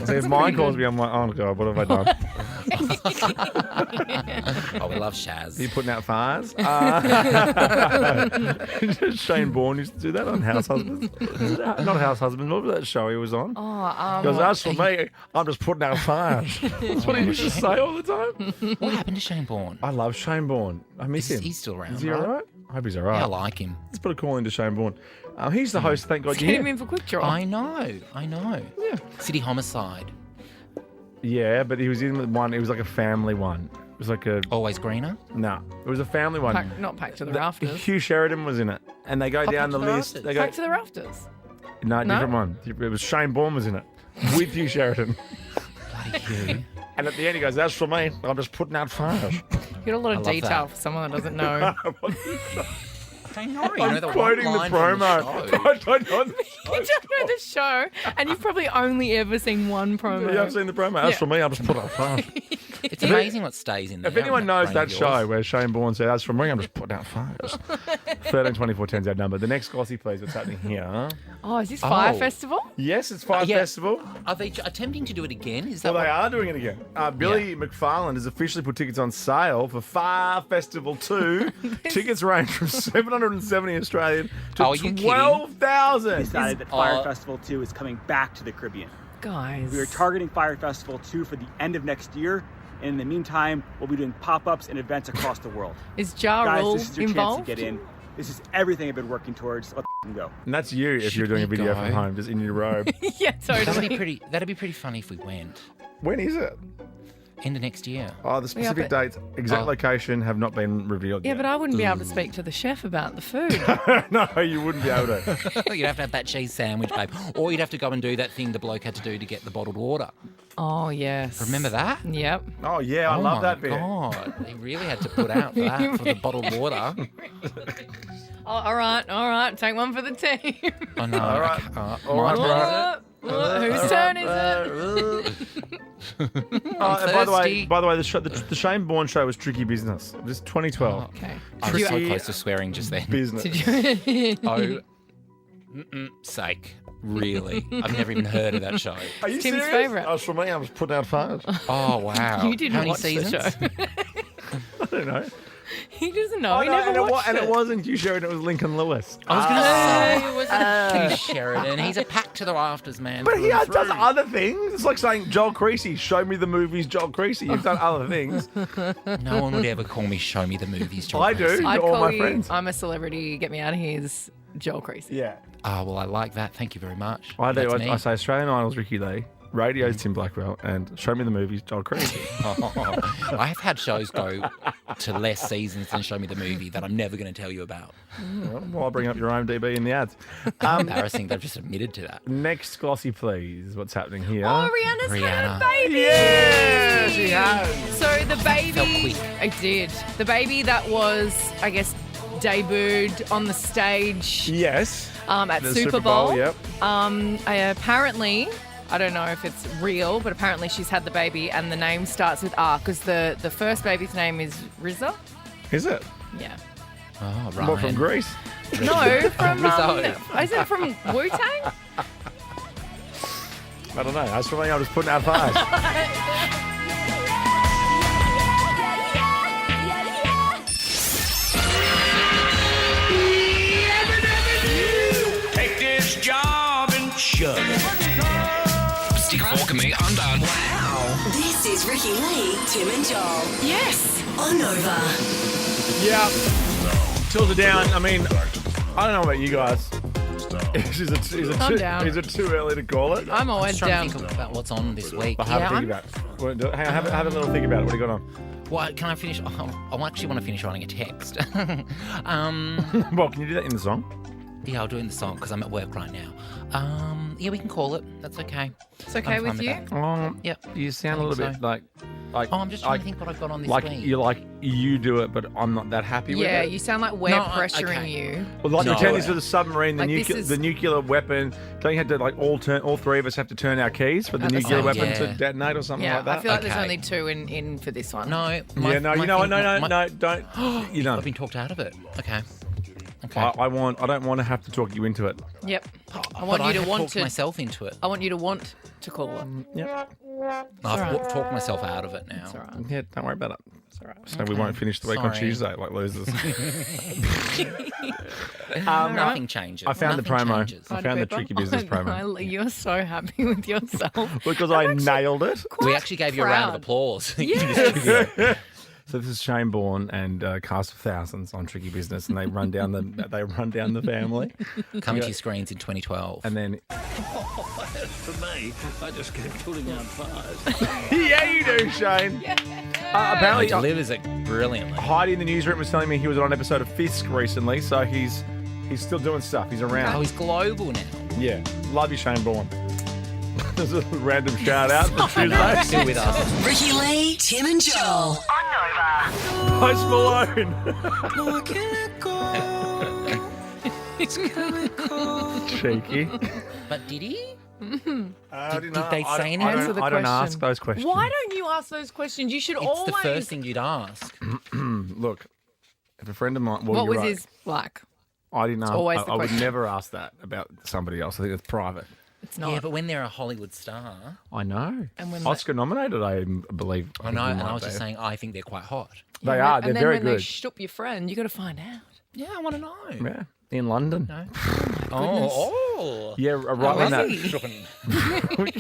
So if mine calls me, I'm like, oh, God, what have I done? Oh, we love Shaz. Are you putting out fires? Shane Bourne used to do that on House Husbands. Not House Husbands, what was that show he was on? Because as for me, I'm just putting out fires. That's what he used to say all the time. What happened to Shane Bourne? I love Shane Bourne. I miss him. He's still around, Is he right? all right? I hope he's all right. Yeah, I like him. Let's put a call into Shane Bourne. He's the host, thank God Let's you're get him here. in for quick draw. I know. Yeah. City Homicide. Yeah, but he was in one, it was like a family one. It was like a... Always Greener? No, it was a family one. Not Packed to the Rafters. Hugh Sheridan was in it. And they go down the list. They go, Packed to the Rafters. no, No? different one. It was Shane Bourne was in it. With Hugh Sheridan. Bloody Hugh. And at the end he goes, that's for me. I'm just putting out fires. You got a lot I of love detail that. for someone that doesn't know. I know. I'm quoting the promo. I don't know. You don't know the show, and you've probably only ever seen one promo. Yeah, I've seen the promo. As for me, I'm just put out fast. It's amazing what stays in there. If anyone knows brain that of yours. show where Shane Bourne said, as for me, I'm just putting out fires. 13 24 10's our number. The next Glossy, please. What's happening here? Oh, is this Fyre Oh. Festival? Yes, it's Fyre Festival. Are they attempting to do it again? Is that Well, they what- are doing it again. Billy McFarland has officially put tickets on sale for Fyre Festival II. Tickets range from 770 Australian to Oh, are you kidding? 12,000. Decided that Fyre Festival 2 is coming back to the Caribbean. Guys. We are targeting Fyre Festival 2 for the end of next year. And in the meantime, we'll be doing pop-ups and events across the world. Is Ja Guys, Rule this is your involved? chance to get in. This is everything I've been working towards. Let's go. And that's you if Should you're doing a we video go? from home, just in your robe. Yeah, totally. That'd be pretty funny if we went. When is it? End of next year. Oh, the specific but- dates, exact location have not been revealed Yeah, yet. but I wouldn't be able to speak to the chef about the food. No, you wouldn't be able to. You'd have to have that cheese sandwich, babe. Or you'd have to go and do that thing the bloke had to do to get the bottled water. Oh, yes. Remember that? Yep. Oh, yeah, I Oh love my that bit. God. He really had to put out for that, for the bottled water. Oh, all right. Take one for the team. I know. All right. All My right, turn. Whose turn is it? By the way, the Shane Bourne show was tricky business. It was 2012. Okay. I was so Tricky close to swearing just then. business. Did you? Oh, sake. Really? I've never even heard of that show. Are you Tim's serious? favourite. As for me, I was putting out fires. Oh, wow. You didn't How many watch seasons? the show. I don't know. He doesn't know. Oh, He no, never watched and it. it wasn't you, Sheridan. It was Lincoln Lewis. I was going to say. It wasn't. He's Sheridan. He's a pack to the rafters, man. But through he and does through. other things. It's like saying Joel Creasy, show me the movies, Joel Creasy. You've done other things. No one would ever call me show me the movies, Joel I do. Creasy. I'd all call my you, friends. I'm a celebrity, get me out of here, is Joel Creasy. Yeah. Oh, well, I like that. Thank you very much. I do. That's me. I say Australian Idol's Ricky Lee, Radio's Tim Blackwell, and show me the movies, Joel Creasy. I have had shows go to less seasons than Show Me the Movie that I'm never going to tell you about. Well, I'll bring up your IMDb in the ads. Embarrassing. They've just admitted to that. Next Glossy, please. What's happening here? Oh, Rihanna's had a baby. Yeah, she has. So the baby, Felt quick. I did. The baby that was, I guess, debuted on the stage Yes. at The Super Bowl. Yep. Apparently, I don't know if it's real, but apparently she's had the baby, and the name starts with R because the first baby's name is Rizza. Is it? Yeah. Oh, right. What, from Greece? No, from Rizzo. is it from Wu-Tang? I don't know. As for me, I'm just putting out fires. Take this job and shove it. Stick a fork in me, I'm done. This is Ricky Lee, Tim and Joel. Yes. On Nova. Yeah. Tills it down. I mean, I don't know about you guys. I'm down. Is it too early to call it? I'm always Just trying down. to think about what's on this week. But have a think I'm- about it. Well, hang on, have a little think about it. What do you got on? What, can I finish? Oh, I actually want to finish writing a text. Well, can you do that in the song? Yeah, I'll do it in the song because I'm at work right now. Yeah, we can call it. That's okay. It's okay I'm with fine you? that. Yep. You sound a I think little bit so. like. Oh, I'm just trying to think what I've got on this like week. you're like you do it, but I'm not that happy with Yeah, it. you sound like we're No, pressuring okay. you. Well, like No. pretend this is a submarine, Like this is- the nuclear weapon. Don't you have to like all three of us have to turn our keys for the At the nuclear same weapon time. to detonate or something Yeah, like that? I feel like there's Okay. only two in for this one. No. Yeah, no, you know what? No, don't. You know, I've been talked out of it. Okay. Okay. I don't want to have to talk you into it. Yep. I But want you to have want talked to. myself into it. I want you to want to call it. Yep. I've talked myself out of it now. It's all right. Yeah, don't worry about it. It's all right. So we won't finish the week on Sorry. Tuesday like losers. Nothing changes. I found the Nothing promo. changes. I found the tricky business promo. You're so happy with yourself. Because I nailed it. We actually gave you a round of proud. applause. Yes. So this is Shane Bourne and a cast of thousands on Tricky Business, and they run down the family, Coming to your screens in 2012. and then For me, I just keep pulling out fires. yeah, you do, Shane. Apparently, He delivers it brilliantly. Heidi in the newsroom was telling me he was on an episode of Fisk recently, so he's still doing stuff. He's around. Oh, he's global now. Yeah, love you, Shane Bourne. There's a random shout out for Tuesday. Still with us. Ricky Lee, Tim and Joel. On Nova. Post Malone. Cheeky. But did he? Mm-hmm. Did they say anything? I don't ask those questions. Why don't you ask those questions? You should It's always. the first thing you'd ask. Look, if a friend of mine... Well, What you're was right. his like? I didn't ask. always the I would question. never ask that about somebody else. I think it's private. It's not. Yeah, but when they're a Hollywood star, I know. And when Oscar nominated, I believe. I know, think and they I was might just be. saying, I think they're quite hot. They are. They're and then very when good. they shtoop your friend, you got to find out. Yeah, I want to know. Yeah, in London. No. Goodness. Yeah, right in that.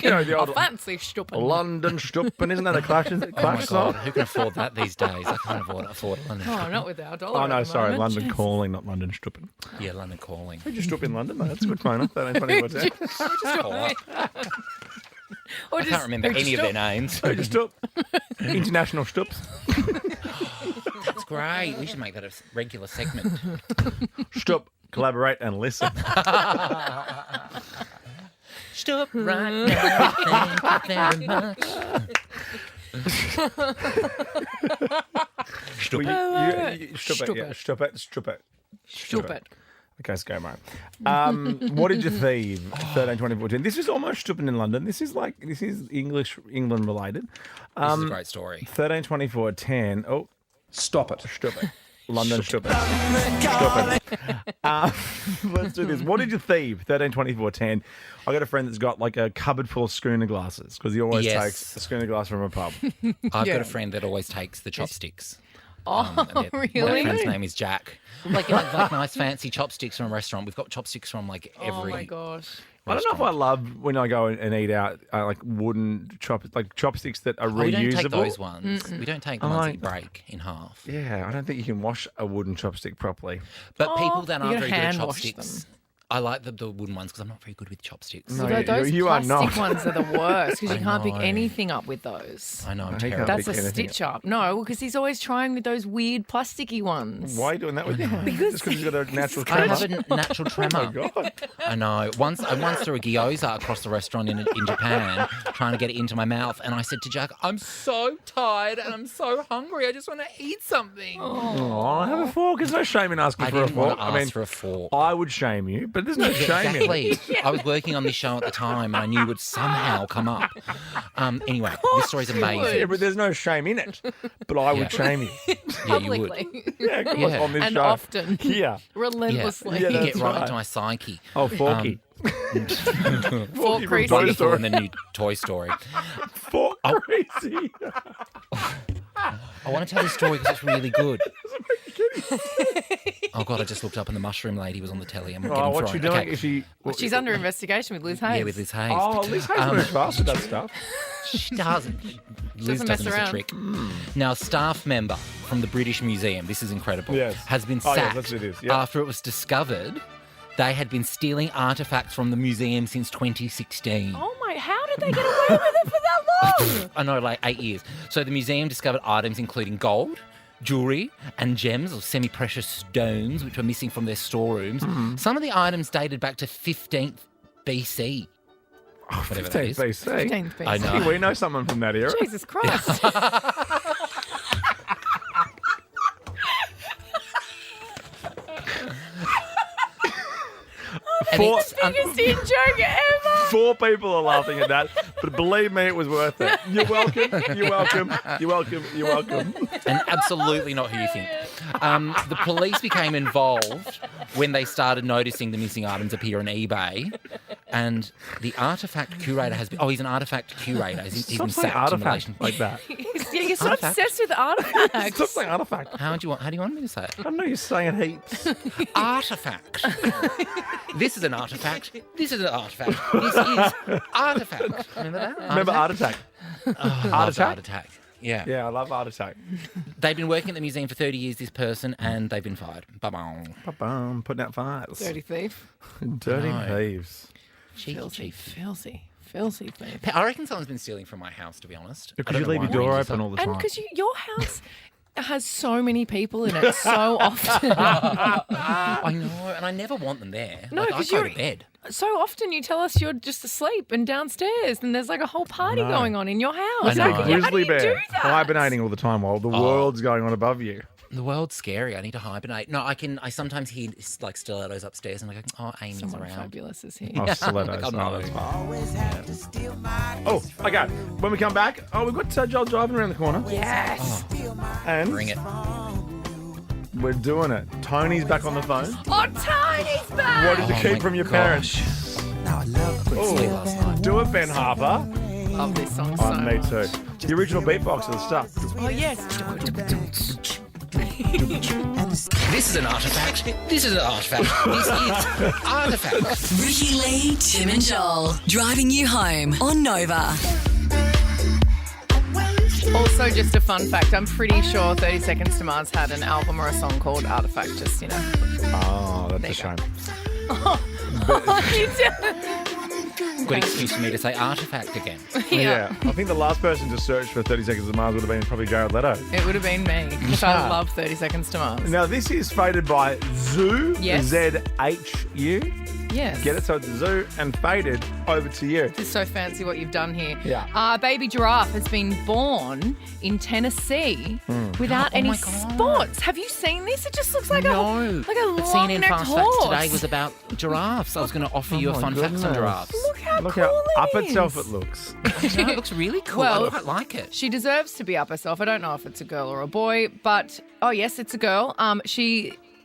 You know, the I old fancy shtooping. London Schtoop, isn't that a Clash Oh my song? God, who can afford that these days? I can't afford London. Oh, not with our dollar. Oh at no, the sorry, moment. London Jesus. Calling, not London Stooping. Yeah, London Calling. Who'd you stoop in London? That's a good phone. 13, 24, 10. Or I can't remember any of their names. Who'd you stoop? International Stoops. That's great. We should make that a regular segment. Stoop, collaborate and listen. Stop right now. Thank you very much. Stoop it. Stoop Yeah, it. stoop it. Stoop it. Shtoop it. Okay, let's go, mate. What did you thieve? 13, 2014. This is almost stooping in London. This is England related. This is a great story. 13, 24, 10. Oh, Stop it. stoop it. London, stoop it. Stoop it. Let's do this. What did you thieve? 13, 24, 10. I got a friend that's got like a cupboard full of schooner glasses because he always Yes. takes a schooner glass from a pub. I've Yeah. got a friend that always takes the chopsticks. Oh, My really? friend's name is Jack. Like nice fancy chopsticks from a restaurant. We've got chopsticks from like every. Oh my gosh. I don't know if I love when I go and eat out like wooden chopsticks that are Oh, we reusable. don't take those ones. We don't take the ones that you break in half. Yeah, I don't think you can wash a wooden chopstick properly. But Oh, people that you aren't gotta very good at hand wash chopsticks, them. I like the wooden ones because I'm not very good with chopsticks. No, So those you are plastic not. ones are the worst because you I can't pick know. anything up with those. I know, I'm No, he terrible. can't That's a pick anything stitch up. No, because he's always trying with those weird plasticky ones. Why are you doing that with you? Because- Just because he's got a natural I tremor? have a natural tremor. Oh, my God. I know. I once threw a gyoza across the restaurant in Japan, trying to get it into my mouth, and I said to Jack, "I'm so tired and I'm so hungry. I just want to eat something." Oh, have a fork. There's no shame in asking I for a didn't want fork. to ask for a fork. I would shame you, but there's no shame in it. Exactly. I was working on this show at the time, and I knew it would somehow come up. Anyway, this story's amazing. Yeah, but there's no shame in it. But I would shame you. Yeah, you would. Publicly. Yeah, of course, Yeah. on this And show. often. Here. Relentlessly. Yeah, You that's get right right. into my psyche. Oh, Forky. Fork from creasy. Toy Forky Story. in the new Toy Story. Fork crazy. I want to tell this story because it's really good. Oh God, I just looked up and the mushroom lady was on the telly. I'm getting Oh, what's thrown. she doing? Okay. Is she... She's under investigation with Liz Hayes. Yeah, with Liz Hayes. Oh, Liz Hayes moves fast with that stuff. She doesn't. Liz Doesn't mess doesn't miss a around. trick. Now, a staff member from the British Museum, this is incredible, Yes. has been Oh, yes, sacked that's what it is. Yep. after it was discovered they had been stealing artefacts from the museum since 2016. Oh my, how did they get away with it for that long? I know, like 8 years. So the museum discovered items including gold, jewellery and gems or semi-precious stones which were missing from their storerooms. Mm-hmm. Some of the items dated back to 15th BC. Whatever that 15th is. BC. 15th BC. I know. We know someone from that era. Jesus Christ. And Four, it's, Biggest in joke ever. 4 people are laughing at that, but believe me, it was worth it. You're welcome. You're welcome. You're welcome. You're welcome. and absolutely not who you think. The police became involved when they started noticing the missing items appear on eBay. And the artefact curator has been... Oh, he's an artefact curator. He's been Stop saying sacked in artifact relation... like that. Yeah, you're so Artifacts. obsessed with artifacts. Stop saying artifact. How do you want me to say it? I don't know, you're saying it heaps. Artefact. This is an artefact. This is an artefact. This is artefact. Remember that? Remember Art Attack? Oh, I loved Art Attack. Yeah. Yeah, I love Art Attack. They've been working at the museum for 30 years, this person, and they've been fired. Ba-bong. Ba-bum, putting out fires. Dirty thief. Dirty No. thieves. Cheeky Filthy, chief. filthy, filthy thief. I reckon someone's been stealing from my house, to be honest. I Because don't you know leave why your I'm door bringing open all the And time. because your house has so many people in it so often. I know, and I never want them there. No, like, I 'cause go you're- to bed. so often you tell us you're just asleep and downstairs and there's like a whole party No. going on in your house. I know. How do Grizzly you do bear that? hibernating all the time while the world's going on above you. The world's scary. I need to hibernate. No, I sometimes hear like stilettos upstairs and I go, oh, Amy's Someone around. fabulous is here. Oh, stilettos. Like, oh, no. That's fine. Oh, okay. When we come back, we've got Joel Jivin around the corner. Yes. And Bring it. we're doing it. Tony's back on the phone. Oh, Tony's back. What did you keep from your parents? Sleep last night. Do it, Ben Harper. Love this song so Oh, me much. too. The original beatbox of the stuff. Oh, yes. This is an artifact. This is an artifact. This is artifact. Ricky Lee, Tim and Joel, driving you home on Nova. Also, just a fun fact, I'm pretty sure 30 Seconds to Mars had an album or a song called Artifact, just, you know. Oh, that's There a you go. shame. You did. Good excuse for me to say artifact again. Yeah. I think the last person to search for 30 Seconds to Mars would have been probably Jared Leto. It would have been me, because I love 30 Seconds to Mars. Now, this is faded by Zoo, Yes. Z-H-U. Yes. Get it? So it's Zoo and faded over to you. This is so fancy what you've done here. Yeah. Baby giraffe has been born in Tennessee without Oh any my God. spots. Have you seen this? It just looks like a No. like a But seeing in long-necked Fast Facts horse. today was about giraffes. I was going to offer you a my fun fact on goodness. giraffes. Look how Look cool how up it itself is. it looks. No, it looks really cool. Well, I quite like it. She deserves to be up herself. I don't know if it's a girl or a boy, but oh yes, it's a girl.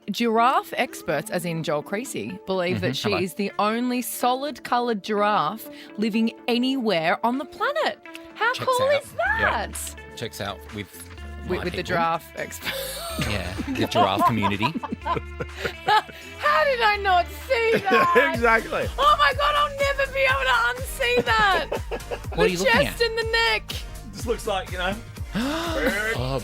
Giraffe experts, as in Joel Creasy, believe that she Hello. is the only solid-coloured giraffe living anywhere on the planet. How Checks cool out. is Yeah. that? Checks out with With the people. giraffe expert. Yeah, the giraffe community. How did I not see that? Exactly. Oh my God, I'll never be able to unsee that. What The are you looking chest at? and the neck. This looks like, Oh,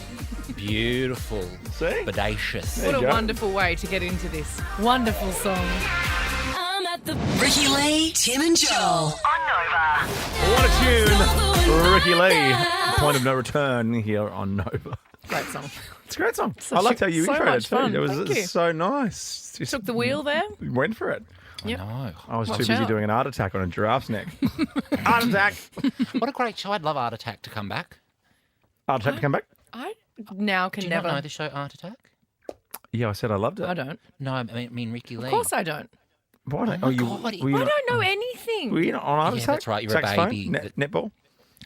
beautiful. See? Bodacious. What a you go. wonderful way to get into this wonderful song. Ricky Lee, Tim and Joel. What a tune. Ricky Lee. Point of no return here on Nova. Great song. It's a great song. Such I liked how you so introed much it too. fun. It was Thank you. so nice. Just Took the wheel there. went for it. Yep. No. I was Watch too busy out. doing an art attack on a giraffe's neck. Art attack. What a great show. I'd love Art Attack to come back. Art attack to come back? I now can Do you never. not know the show Art Attack? Yeah, I said I loved it. I don't. No, I mean Ricky Lee. Of course I don't. Why don't, Oh my God, were I you not, don't know anything. were you not on art Yeah, attack? that's right, you were a Saxophone? baby. Netball?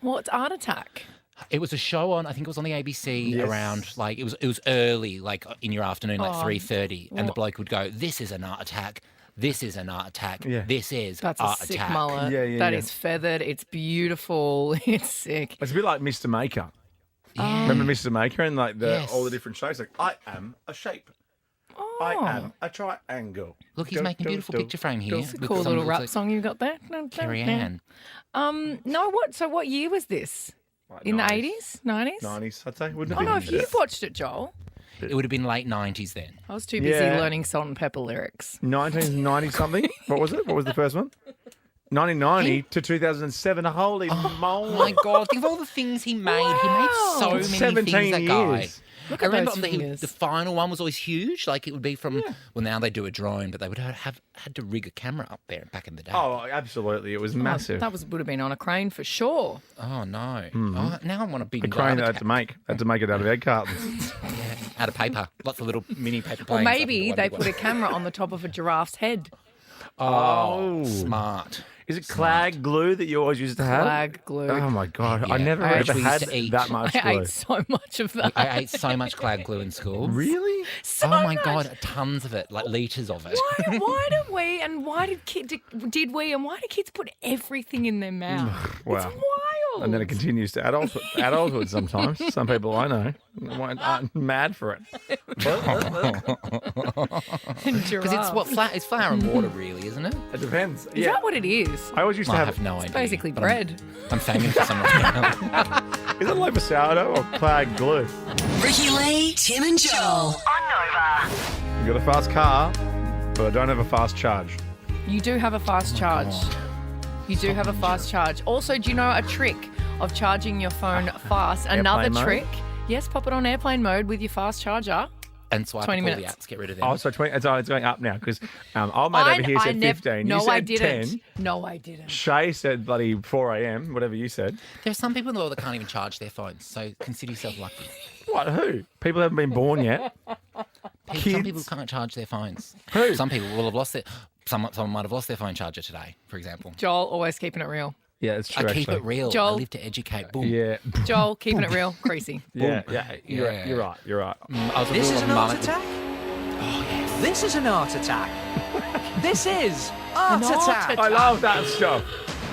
What's Art Attack? It was a show on, I think it was on the ABC Yes. around, like, it was early, like, in your afternoon, like 3:30. And the what? bloke would go, this is an art attack. This is an art attack. Yeah. This is That's a art sick attack. mullet. Yeah, yeah, That yeah. is feathered. It's beautiful. It's sick. It's a bit like Mr. Maker. Yeah. Remember Mr. Maker and like Yes. all the different shows? Like, I am a shape. I am a triangle. Look, he's making a beautiful picture frame here. It's a with cool some little that rap looks song you got there. like Carrie Ann. No, what? So what year was this? Like In the 90s. 80s? 90s? 90s, I'd say. Wouldn't Oh it no, be? if you've watched it, Joel. It would have been late 90s then. I was too busy Yeah. learning Salt and Pepper lyrics. 1990 something. What was it? What was the first one? 1990 to 2007. Holy moly. Oh my God, think of all the things he made. He made so Wow. many 17 things, that guy. years. Look I at remember those the fingers. final one was always huge. Like it would be from, well, now they do a drone, but they would have had to rig a camera up there back in the day. Oh, absolutely. It was massive. That would have been on a crane for sure. Oh, no. Oh, now I want a big the crane that art had to make. Had to make it out of egg cartons. Yeah, out of paper. Lots of little mini paper Or planes. maybe they put a camera on the top of a giraffe's head. Oh, smart. Is it clag glue that you always used to have? Flag glue. Oh my God. I Yeah. never I ever actually had used to eat. that much I glue. ate so much of that. I ate so much clag glue in school. Really? So Oh my much. God, tons of it, like litres of it. Why did we and why did kids put everything in their mouth? Wow. It's wild. And then it continues to adulthood sometimes. Some people I know aren't mad for it. Because it's what it's flour and water, really, isn't it? It depends. Is that what it is? I always used to I have. have no idea. Basically but I'm- bread. I'm faming for some right now. Is it loaf of sourdough or clag glue? Ricky Lee, Tim and Joel. You've got a fast car, but I don't have a fast charge. You do have a fast charge. You do have a fast charge. Also, do you know a trick of charging your phone fast? Another Airplane mode? trick. Yes, pop it on airplane mode with your fast charger. And swipe 20 all the minutes. apps, get rid of them. Oh, so it's going up now because old mate over here said 15. No, you said I didn't. 10. No, I didn't. Shay said bloody 4 a.m., whatever you said. There are some people in the world that can't even charge their phones, so consider yourself lucky. What? Who? People haven't been born yet. Some people can't charge their phones. Who? Some people will have lost their... Someone might have lost their phone charger today, for example. Joel, always keeping it real. Yeah, it's true. I keep it real. Joel. I live to educate. Boom. Yeah. Joel, keeping it real. Creasy. Yeah, you're right. You're right. I was a This rule is of an art mullet. attack? Oh, yes. This is an art attack. This is art An art attack. attack. I love that stuff.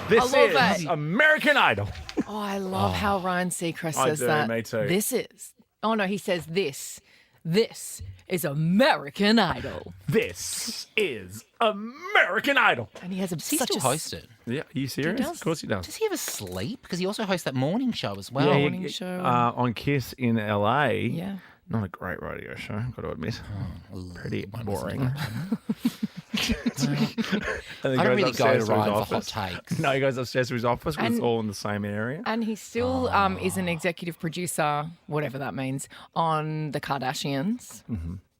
This I love is it. American Idol. Oh, I love how Ryan Seacrest I says do, that. me too. This is. Oh, no, he says this. This is American Idol. This is American Idol. And he has a Does he such still a host it? Yeah, are you serious? does. Of course he does. Does he ever sleep? Because he also hosts that morning show as well. Yeah, morning show. on Kiss in LA. Yeah. Not a great radio show, got to admit. Pretty won't listen to boring. I don't really go to Ryan for hot takes. No, he goes upstairs to his office because it's And- all in the same area. And he still is an executive producer, whatever that means, on The Kardashians.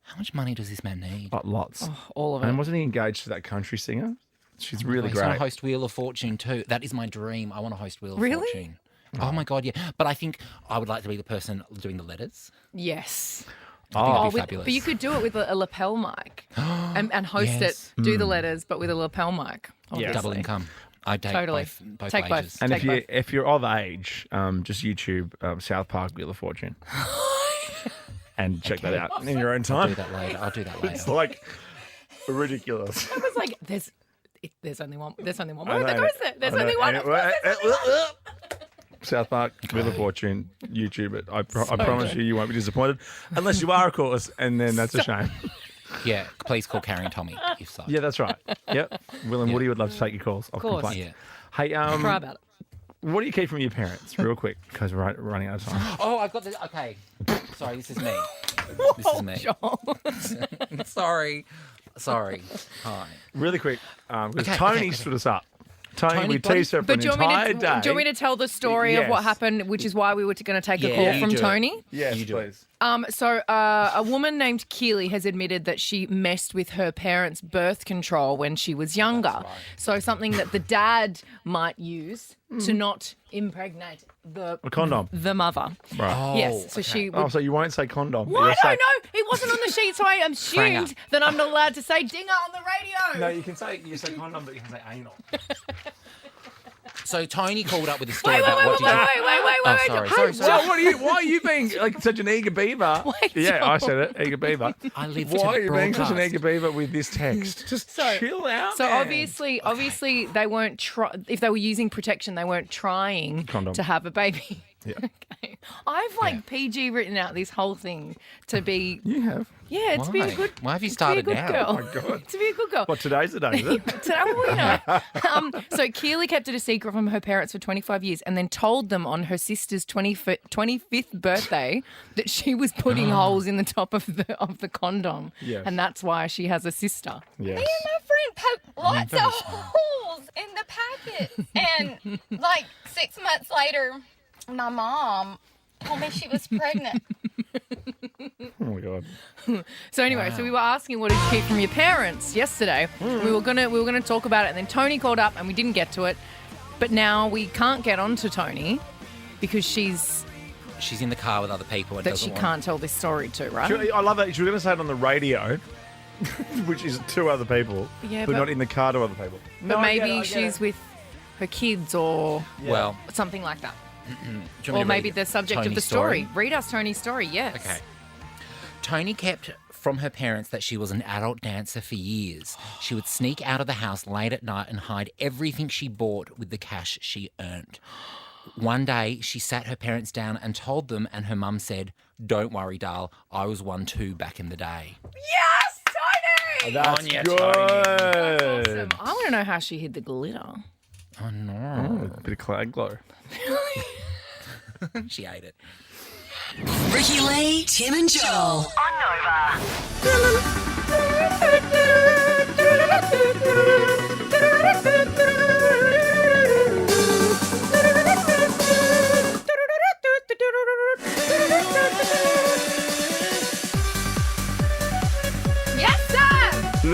How much money does this man need? But lots. All of it. And wasn't he engaged to that country singer? She's really I just want great. to host Wheel of Fortune too. That is my dream. I want to host Wheel of Really? Fortune. Oh my God, yeah. But I think I would like to be the person doing the letters. Yes. I think it'd be with- fabulous. but you could do it with a lapel mic and host Yes. it, do the letters, but with a lapel mic. Obviously. Double income. I'd take Totally. both Take both. wages. And Take if you're of age, just YouTube South Park Wheel of Fortune. And check that out in your own I'll time. do that later. I'll do that later. It's like ridiculous. I was like, there's only one. There's only one I word that know. goes there. There's I know. only one. And South Park Wheel of Fortune, YouTube it. I promise you won't be disappointed. Unless you are, of course, and then that's a shame. Yeah, please call Carrie and Tommy if so. Yeah, that's right. Yep. Will and Woody would love to take your calls. Of course. complaints. Yeah. Hey, Cry about it. what do you keep from your parents, real quick, because we're running out of time. Oh, I've got this. Okay. Sorry, this is me. This is me. Sorry. Hi. Really quick, because Okay, Tony okay. stood us up. Tony, we Tony teased her for But an do you, want me entire to, day. do you want me to tell the story of what Yes. happened, which is why we were going to take a Yeah, call you from do it. Tony? Yes, You do it. please. So a woman named Keely has admitted that she messed with her parents' birth control when she was younger. So something that the dad might use to not impregnate A condom. the mother. Right. Yes. So she would. Oh, so you won't say condom. Why? You'll No, say- no, it wasn't on the sheet, so I assumed Franger. that I'm not allowed to say dinger on the radio. No, you say condom, but you can say anal. So Tony called up with a story Wait, about what wait, did wait, you... wait, Oh, wait. sorry, Hey, sorry. Why are you being like such an eager beaver? Wait, yeah, I Joel. said it, eager beaver. I live Why to are you being such an broadcast. eager beaver with this text? Just chill out. So man. obviously they weren't if they were using protection, they weren't trying Condom. to have a baby. Yeah. Okay. I've PG written out this whole thing to be You have. to be a Why? good Why have you to be a started good now? girl. Oh, my God. To be a good girl. What, today's the day, is it? So, well, you know. So Keely kept it a secret from her parents for 25 years and then told them on her sister's 25th birthday that she was putting holes in the top of the condom. Yes. And that's why she has a sister. Yes. Me and my friend poked lots of holes in the packet. And like 6 months later, my mom told me she was pregnant. Oh, my God. So anyway, so we were asking what did you keep from your parents yesterday. We were gonna talk about it, and then Tony called up, and we didn't get to it. But now we can't get on to Tony because she's She's in the car with other people and that doesn't she want... can't tell this story to, right? I love that. She was going to say it on the radio, which is to other people, Yeah, but but- not in the car to other people. But No, I get maybe it, I get she's it. with her kids or Well, something like that. do you want me Or to maybe read the subject of Tony's the story. Read us Tony's story, yes. Okay. Tony kept from her parents that she was an adult dancer for years. She would sneak out of the house late at night and hide everything she bought with the cash she earned. One day, she sat her parents down and told them, and her mum said, "Don't worry, Dal, I was one too back in the day." Yes, Tony! That's On ya, good. Awesome. I want to know how she hid the glitter. Oh, no. A bit of cloud glow. She ate it. Ricky Lee, Tim and Joel. On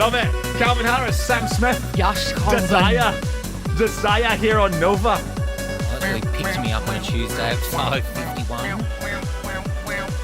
Love it. Calvin Harris, Sam Smith. Yash, Desire here on Nova. That really picked me up on a Tuesday at 5:51.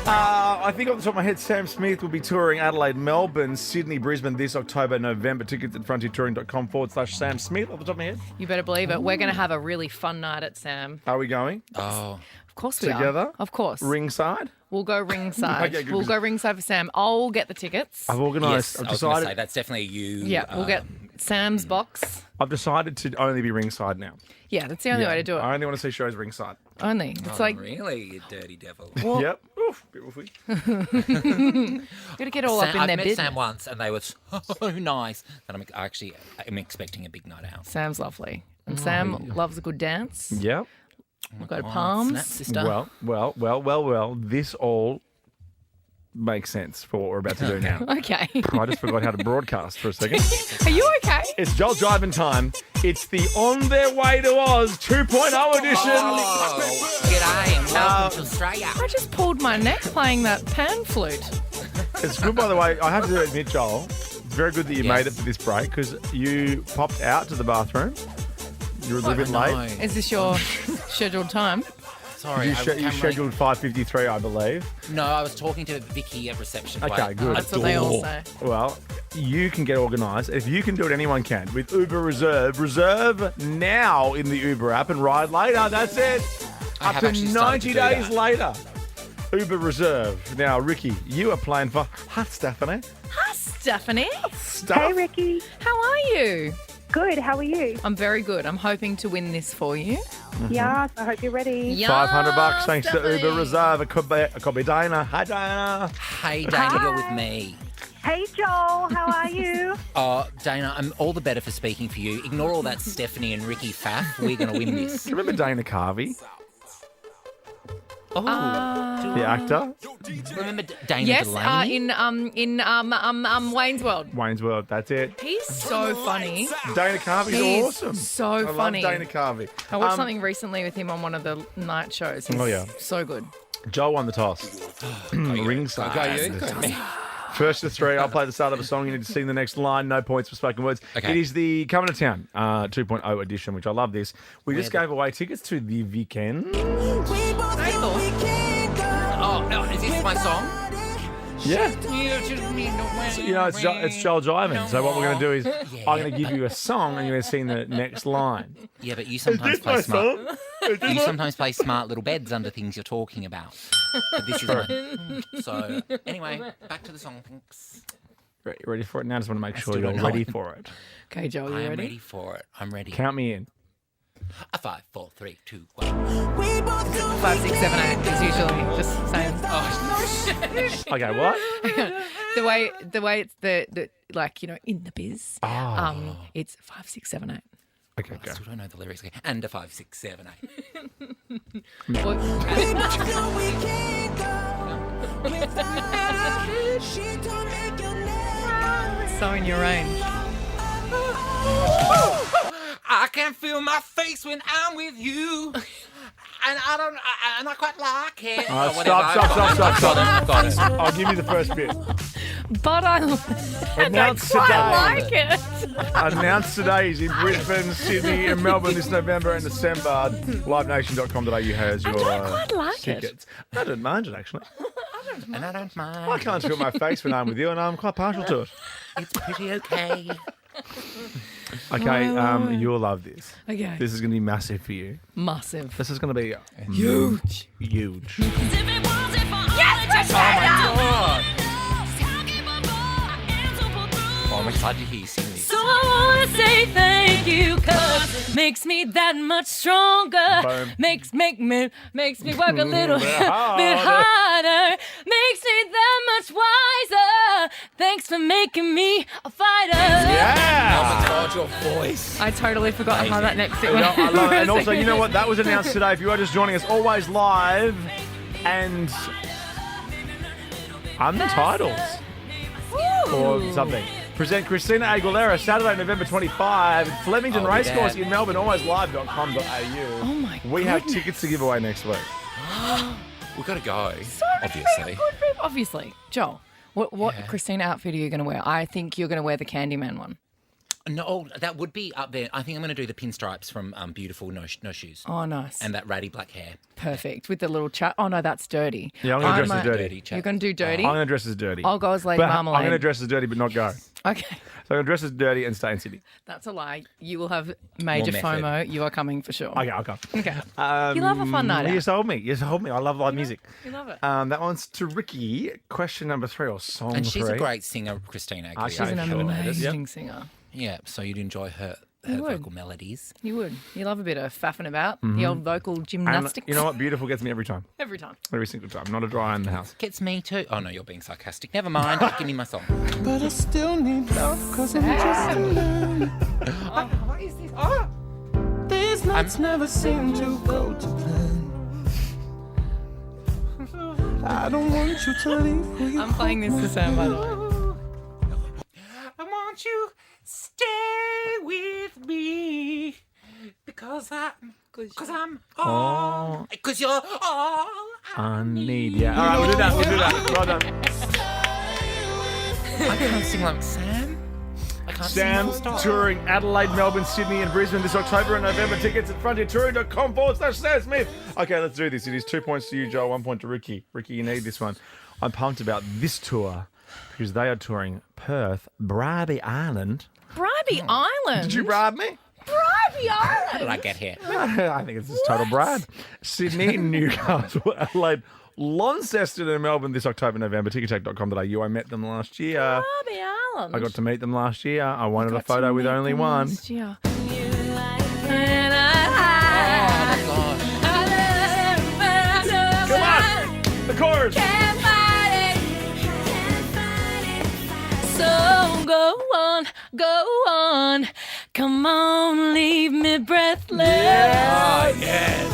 I think off the top of my head, Sam Smith will be touring Adelaide, Melbourne, Sydney, Brisbane this October, November. Tickets at frontiertouring.com/Sam Smith off the top of my head. You better believe it. We're going to have a really fun night at Sam. Are we going? Oh. Of course we Together? are. Of course. Ringside? We'll go ringside. Okay, good. We'll go ringside for Sam. I'll get the tickets. I've organised. Yes, I've I was going to decided. say, that's definitely you. Yeah, we'll get Sam's box. I've decided to only be ringside now. Yeah, that's the only way to do it. I only want to see shows ringside. Only. It's like. Really, you dirty devil. Well- Yep. Oof, bit woofy. Gotta get all up in I've their met business. Sam once, and they were so nice that I'm expecting a big night out. Sam's lovely. And Sam loves a good dance. Yep. We'll go to God, Palms. snap, sister. Well. This all makes sense for what we're about to do now. Okay. I just forgot how to broadcast for a second. Are you okay? It's Joel Jivin time. It's the On Their Way to Oz 2.0 edition. G'day and welcome to Australia. I just pulled my neck playing that pan flute. It's good, by the way. I have to admit, Joel, it's very good that you made it for this break because you popped out to the bathroom. You were a little bit late. Is this your scheduled time? Sorry, You I came scheduled 5:53, I believe. No, I was talking to Vicky at reception. Okay, good. That's what they all say. Well, you can get organised. If you can do it, anyone can. With Uber Reserve. Reserve now in the Uber app and ride later. That's it. I Up have to actually started 90 to do days that. later. Uber Reserve. Now, Ricky, you are playing for Stephanie. Hi, Stephanie. Hey, Ricky. How are you? Good. How are you? I'm very good. I'm hoping to win this for you. Yes, I hope you're ready. $500 thanks Stephanie. to Uber Reserve. It could be Dana. Hi, Dana. Hey, Dana, you're with me. Hey, Joel. How are you? Dana, I'm all the better for speaking for you. Ignore all that Stephanie and Ricky faff. We're going to win this. Do you remember Dana Carvey, Oh, the actor? remember Dana Yes, Delaney? in Wayne's World. Wayne's World, that's it. He's so funny. Dana Carvey's He's awesome. so I funny. love Dana Carvey. I watched something recently with him on one of the night shows. He's Oh, yeah. so good. Joel won the toss. Ringside. Go you. First to three, I'll play the start of a song. You need to sing the next line. No points for spoken words. Okay. It is the Coming to Town 2.0 edition, which I love this. We just gave away tickets to the weekend. Oh, no, is this my song? Yeah. You know, it's Joel Jivin. So what we're going to do is I'm going to give you a song and you're going to sing the next line. Yeah, but you sometimes play smart. You sometimes play smart little beds under things you're talking about. But this is mine. So, anyway, back to the song, thanks. Ready for it now? I just want to make sure still you're don't know ready it. for it. Okay, Joel, you I am ready? ready for it. I'm ready. Count me in. 5, 4, 3, 2, 1. 5, 6, 7, 8 is usually just saying. Oh, Okay, what? the way it's the like, you know, in the biz. Oh. It's 5, 6, 7, 8. Okay, I go. still don't know the lyrics. Okay. And a 5, 6, 7, 8. So in your range. I can feel my face when I'm with you. And I quite like it. Stop. I've got it. I'll give you the first bit. But I Announced quite today. like it. Announced today he's in Brisbane, Sydney, and Melbourne this November and December. LiveNation.com.au has your quite like it. tickets. I don't mind it, actually. And I don't mind. I can't feel my face when I'm with you, and I'm quite partial to it. It's pretty okay. Okay, you'll love this. Okay. This is going to be massive for you. Massive. This is going to be Huge. huge. Yes, Oh my god. Oh, I'm excited to hear you sing this. So I wanna say thank you, cause makes me that much stronger. Boom. Makes me work a little bit harder. harder. Makes me that much wiser. Thanks for making me a fighter. Yeah! Oh my god, your voice. I totally forgot how that next thing You know, I love it. And was. also, you know what? That was announced today. If you are just joining us, always live and Untitled or something. Present Christina Aguilera Saturday, November 25 at Flemington I'll be Racecourse there. in Melbourne. Alwayslive.com.au. Oh my god. We have tickets to give away next week. We've got to go, So obviously. good, obviously. Joel, What Christina outfit are you going to wear? I think you're going to wear the Candyman one. No, that would be up there. I think I'm going to do the pinstripes from Beautiful No Shoes. Oh, nice. And that ratty black hair. Perfect. With the little chat. Oh, no, that's dirty. Yeah, I'm going to dress as dirty. You're going to do dirty? I'm going to dress as dirty. I'll go as Lady Marmalade. I'm going to dress as dirty but not go. Okay. So I'm going to dress as dirty and stay in Sydney. That's a lie. You will have major FOMO. You are coming for sure. Okay, I'll come. Okay. You love a fun night out. You sold me. I love live music. You love it. That one's to Ricky. Question number 3 or song 3. And she's a great singer, Christina. She's an amazing singer. Yeah, so you'd enjoy her vocal melodies. You would. You love a bit of faffing about, the old vocal gymnastics. And you know what? Beautiful gets me every time. Every time. Every single time. Not a dry eye in the house. Gets me too. Oh, no, you're being sarcastic. Never mind. Give me my song. But I still need love because I'm just a man. What is this? Oh! These nights never seem to go to plan. I don't want you to leave. I'm playing this to Sam, by the way. I want you stay with me because I'm all because you're all I need. Yeah. All right, we'll do that. Well done. I can't sing like Sam. I can't Sam's sing. touring Adelaide, Melbourne, Sydney, and Brisbane this October and November. Tickets at frontiertouring.com/Sam Smith. Okay, let's do this. It is 2 points to you, Joel, 1 point to Ricky. Ricky, you need this one. I'm pumped about this tour because they are touring Perth, Bribie Island. Bribie Island? Did you bribe me? Bribie Island? How did I get here? I think it's just total bribe. Sydney, Newcastle, Adelaide, Launceston, and Melbourne this October, November. Ticketek.com.au. I met them last year. Bribie Island. I got to meet them last year. I wanted a photo with only one. Last year. Come on! The chorus! So go on, come on, leave me breathless. Oh, yes.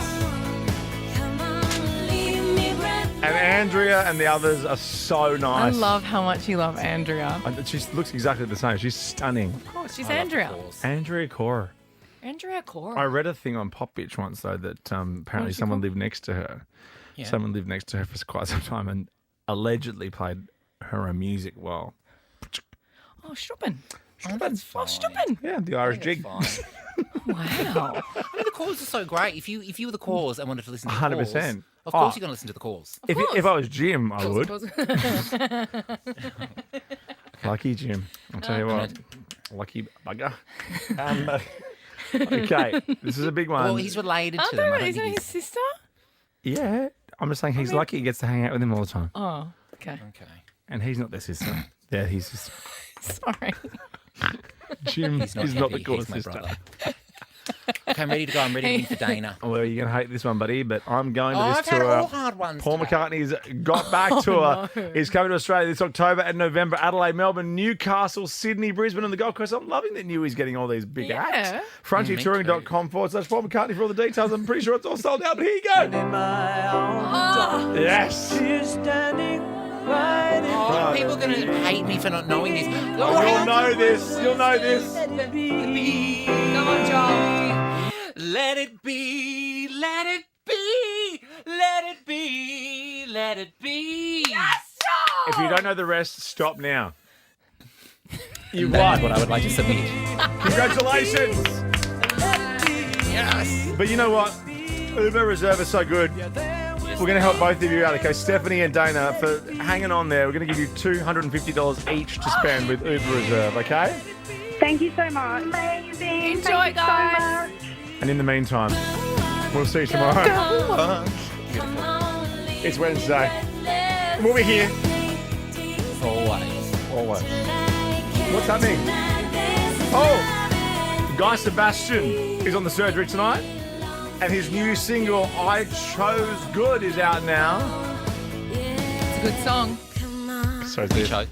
And Andrea and the others are so nice. I love how much you love Andrea. She looks exactly the same. She's stunning. Of course, she's Andrea. Andrea Cora. Andrea Cora. I read a thing on Pop Bitch once, though, that apparently someone lived next to her. Yeah. Someone lived next to her for quite some time and allegedly played her own music while... Oh, Schtoopin. Oh, that's fine. Schtoopin. Yeah, the Irish jig. Wow. I mean, the calls are so great. If you were the cause and wanted to listen to the 100%. calls, of course you're going to listen to the calls. If I was Jim, I would. Of course. Lucky Jim. I'll tell you what. Lucky bugger. Okay, this is a big one. Well, he's related to them. Isn't he his sister? Yeah, I'm just saying he's lucky he gets to hang out with him all the time. Oh, okay. Okay. And he's not their sister. Yeah, he's just... Sorry. Jim is not the coolest he's my sister. brother. Okay, I'm ready to go. I'm ready to win for Dana. Well, you're going to hate this one, buddy, but I'm going to Oh, this I've had tour. all hard ones Paul today. McCartney's Got Back tour no. is coming to Australia this October and November. Adelaide, Melbourne, Newcastle, Sydney, Brisbane, and the Gold Coast. I'm loving that Newey's getting all these big acts. FrontierTouring.com/Paul McCartney for all the details. I'm pretty sure it's all sold out, but here you go. Yes. Oh, people are going to hate me for not knowing this. Oh, you'll know this. You'll know this. Come on, Joel. Let it be, let it be, let it be, let it be. Yes, If you don't know the rest, stop now. You That is won. what I would like to submit. Congratulations. Yes. But you know what? Uber Reserve is so good. We're going to help both of you out, okay? Stephanie and Dana, for hanging on there. We're going to give you $250 each to spend with Uber Reserve, okay? Thank you so much. Amazing. Enjoy, guys. And in the meantime, we'll see you tomorrow. It's Wednesday. We'll be here. Always. Always. What's happening? Oh, Guy Sebastian is on the surgery tonight. And his new single, I Chose Good, is out now. It's a good song. So good.